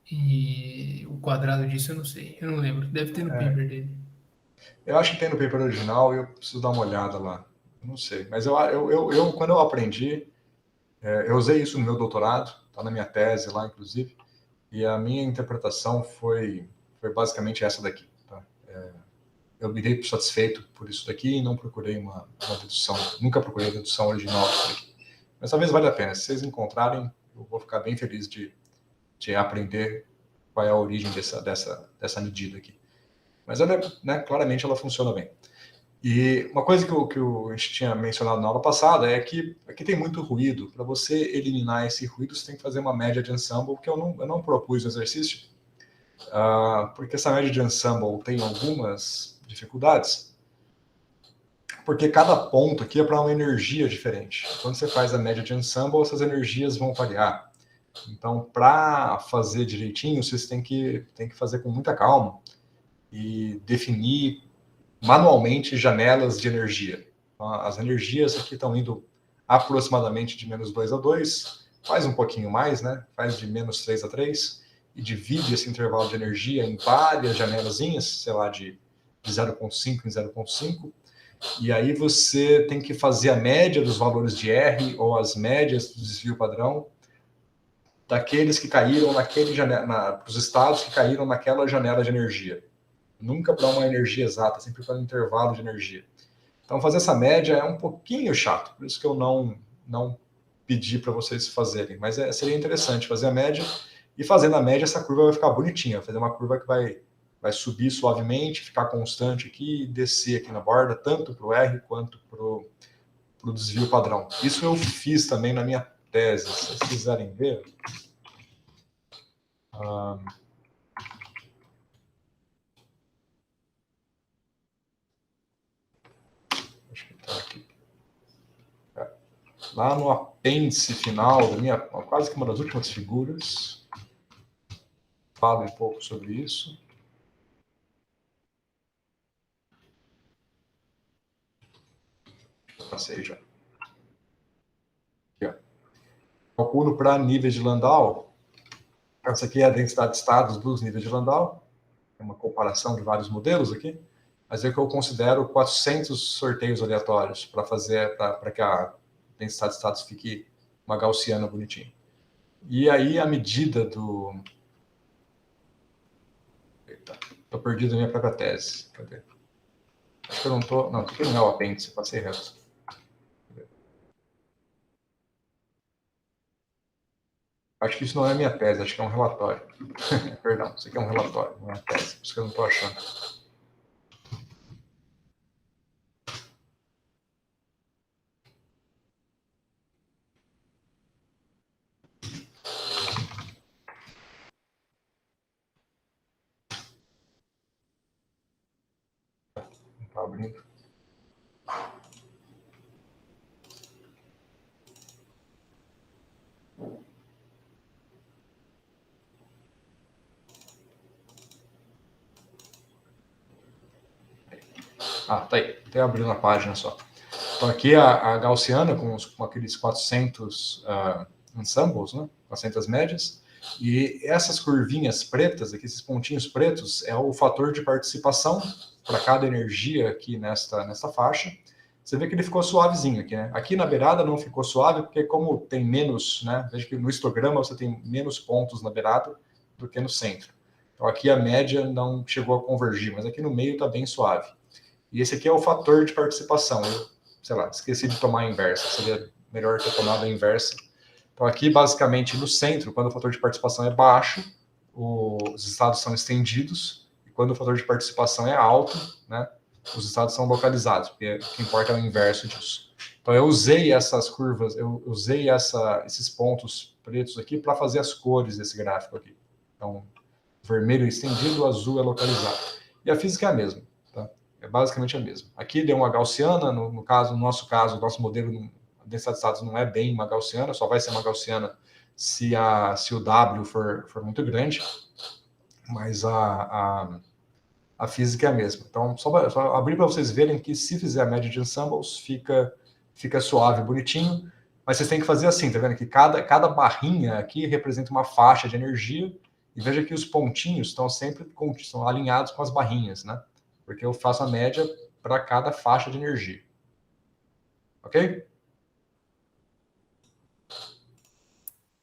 E o quadrado disso eu não sei, eu não lembro. Deve ter no paper dele. Eu acho que tem no paper original e eu preciso dar uma olhada lá. Eu não sei. Mas quando eu aprendi, eu usei isso no meu doutorado, está na minha tese lá, inclusive, e a minha interpretação foi basicamente essa daqui. Tá? Eu me dei satisfeito por isso daqui e não procurei uma dedução. Nunca procurei a dedução original disso daqui. Mas talvez valha a pena. Se vocês encontrarem, eu vou ficar bem feliz de aprender qual é a origem dessa medida aqui. Mas ela, né, claramente ela funciona bem. E uma coisa que a gente tinha mencionado na aula passada é que aqui tem muito ruído. Para você eliminar esse ruído, você tem que fazer uma média de ensemble, que eu não propus no exercício, porque essa média de ensemble tem algumas dificuldades, porque cada ponto aqui é para uma energia diferente. Quando você faz a média de ensemble, essas energias vão variar. Então, para fazer direitinho, vocês têm que fazer com muita calma e definir manualmente janelas de energia. Então, as energias aqui estão indo aproximadamente de -2 a 2, faz um pouquinho mais, né? Faz de -3 a 3, e divide esse intervalo de energia em várias janelazinhas, sei lá, de 0,5 em 0,5, e aí você tem que fazer a média dos valores de R ou as médias do desvio padrão daqueles que caíram os estados que caíram naquela janela de energia. Nunca para uma energia exata, sempre para um intervalo de energia. Então, fazer essa média é um pouquinho chato, por isso que eu não pedi para vocês fazerem. Mas seria interessante fazer a média, e fazendo a média, essa curva vai ficar bonitinha. Vai fazer uma curva que vai subir suavemente, ficar constante aqui e descer aqui na borda, tanto para o R quanto para o desvio padrão. Isso eu fiz também na minha tese. Se vocês quiserem ver... acho que está aqui. Lá no apêndice final da minha, quase que uma das últimas figuras, falo um pouco sobre isso. Passei já. Aqui, ó. Calculo para níveis de Landau. Essa aqui é a densidade de estados dos níveis de Landau. É uma comparação de vários modelos aqui. Mas é que eu considero 400 sorteios aleatórios para que a densidade de estados fique uma gaussiana bonitinha. E aí a medida do... Eita, estou perdido na minha própria tese. Cadê? Acho que eu não estou... Não, aqui não é o apêndice, passei reto. Acho que isso não é minha tese, acho que é um relatório. Perdão, isso aqui é um relatório, não é uma tese, por isso que eu não estou achando. Não está abrindo. Ah, tá aí. Até abrindo a página só. Então aqui a gaussiana com aqueles 400 ensembles, né? 400 médias. E essas curvinhas pretas, aqui, esses pontinhos pretos, é o fator de participação para cada energia aqui nesta faixa. Você vê que ele ficou suavezinho aqui, né? Aqui na beirada não ficou suave, porque como tem menos, né? Veja que no histograma você tem menos pontos na beirada do que no centro. Então aqui a média não chegou a convergir, mas aqui no meio está bem suave. E esse aqui é o fator de participação. Eu, sei lá, esqueci de tomar a inversa. Seria melhor ter tomado a inversa. Então aqui, basicamente, no centro, quando o fator de participação é baixo, os estados são estendidos. E quando o fator de participação é alto, né, os estados são localizados, porque o que importa é o inverso disso. Então eu usei essas curvas, eu usei esses pontos pretos aqui para fazer as cores desse gráfico aqui. Então, vermelho é estendido, azul é localizado. E a física é a mesma, tá? É basicamente a mesma. Aqui deu uma gaussiana, no nosso caso, o nosso modelo, a densidade de estados não é bem uma gaussiana, só vai ser uma gaussiana se o W for muito grande, mas a física é a mesma. Então, só abrir para vocês verem que se fizer a média de ensembles, fica suave, bonitinho, mas vocês têm que fazer assim, tá vendo? Que cada barrinha aqui representa uma faixa de energia, e veja que os pontinhos estão sempre são alinhados com as barrinhas, né? Porque eu faço a média para cada faixa de energia. Ok?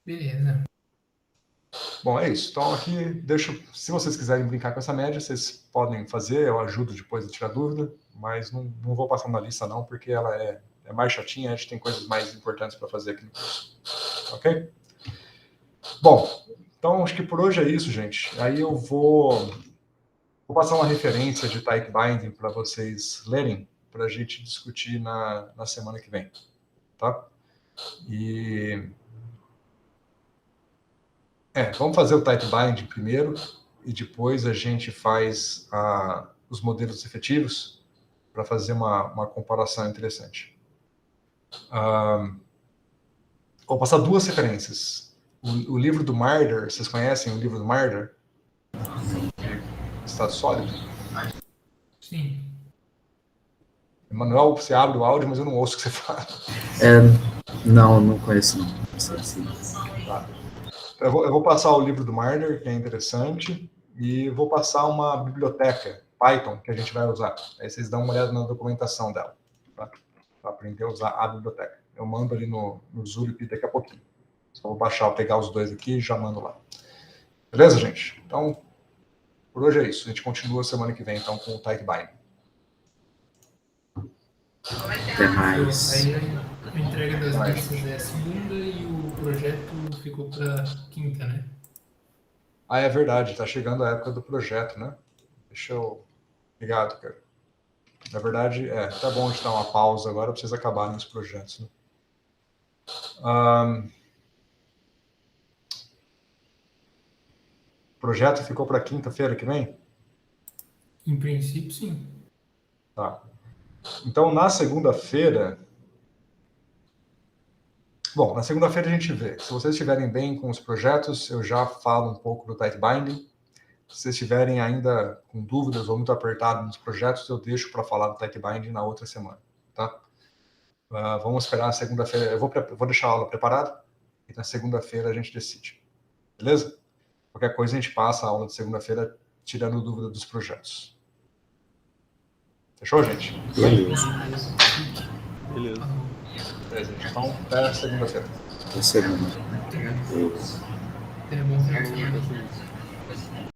Beleza. Bom, é isso. Então aqui, se vocês quiserem brincar com essa média, vocês podem fazer, eu ajudo depois a tirar dúvida, mas não vou passar na lista não, porque ela é mais chatinha, a gente tem coisas mais importantes para fazer aqui no curso. Ok? Bom, então acho que por hoje é isso, gente. Aí eu vou passar uma referência de type binding para vocês lerem, para a gente discutir na semana que vem. Tá? Vamos fazer o type binding primeiro, e depois a gente faz os modelos efetivos para fazer uma comparação interessante. Vou passar duas referências. O livro do Marder, vocês conhecem o livro do Marder? Estado sólido? Sim. Emanuel, você abre o áudio, mas eu não ouço o que você fala. Não conheço não. Não sei se... Tá. Eu vou passar o livro do Marder, que é interessante, e vou passar uma biblioteca Python que a gente vai usar. Aí vocês dão uma olhada na documentação dela, tá? Para aprender a usar a biblioteca. Eu mando ali no Zulip daqui a pouquinho. Só vou pegar os dois aqui e já mando lá. Beleza, gente? Então, por hoje é isso. A gente continua semana que vem, então, com o type binding. Até mais. Aí a entrega das listas é segunda e o projeto ficou para quinta, né? É verdade. Está chegando a época do projeto, né? Obrigado, cara. Na verdade, tá bom a gente dar uma pausa agora para vocês acabarem os projetos, né? O projeto ficou para quinta-feira que vem? Em princípio, sim. Tá. Então, na segunda-feira... Bom, na segunda-feira a gente vê. Se vocês estiverem bem com os projetos, eu já falo um pouco do type binding. Se vocês estiverem ainda com dúvidas ou muito apertado nos projetos, eu deixo para falar do type binding na outra semana, tá? Vamos esperar a segunda-feira. Eu vou deixar a aula preparada e na segunda-feira a gente decide. Beleza? Qualquer coisa a gente passa a aula de segunda-feira tirando dúvida dos projetos. Fechou, gente? Beleza. Beleza. Então, até segunda-feira. Até segunda. É bom.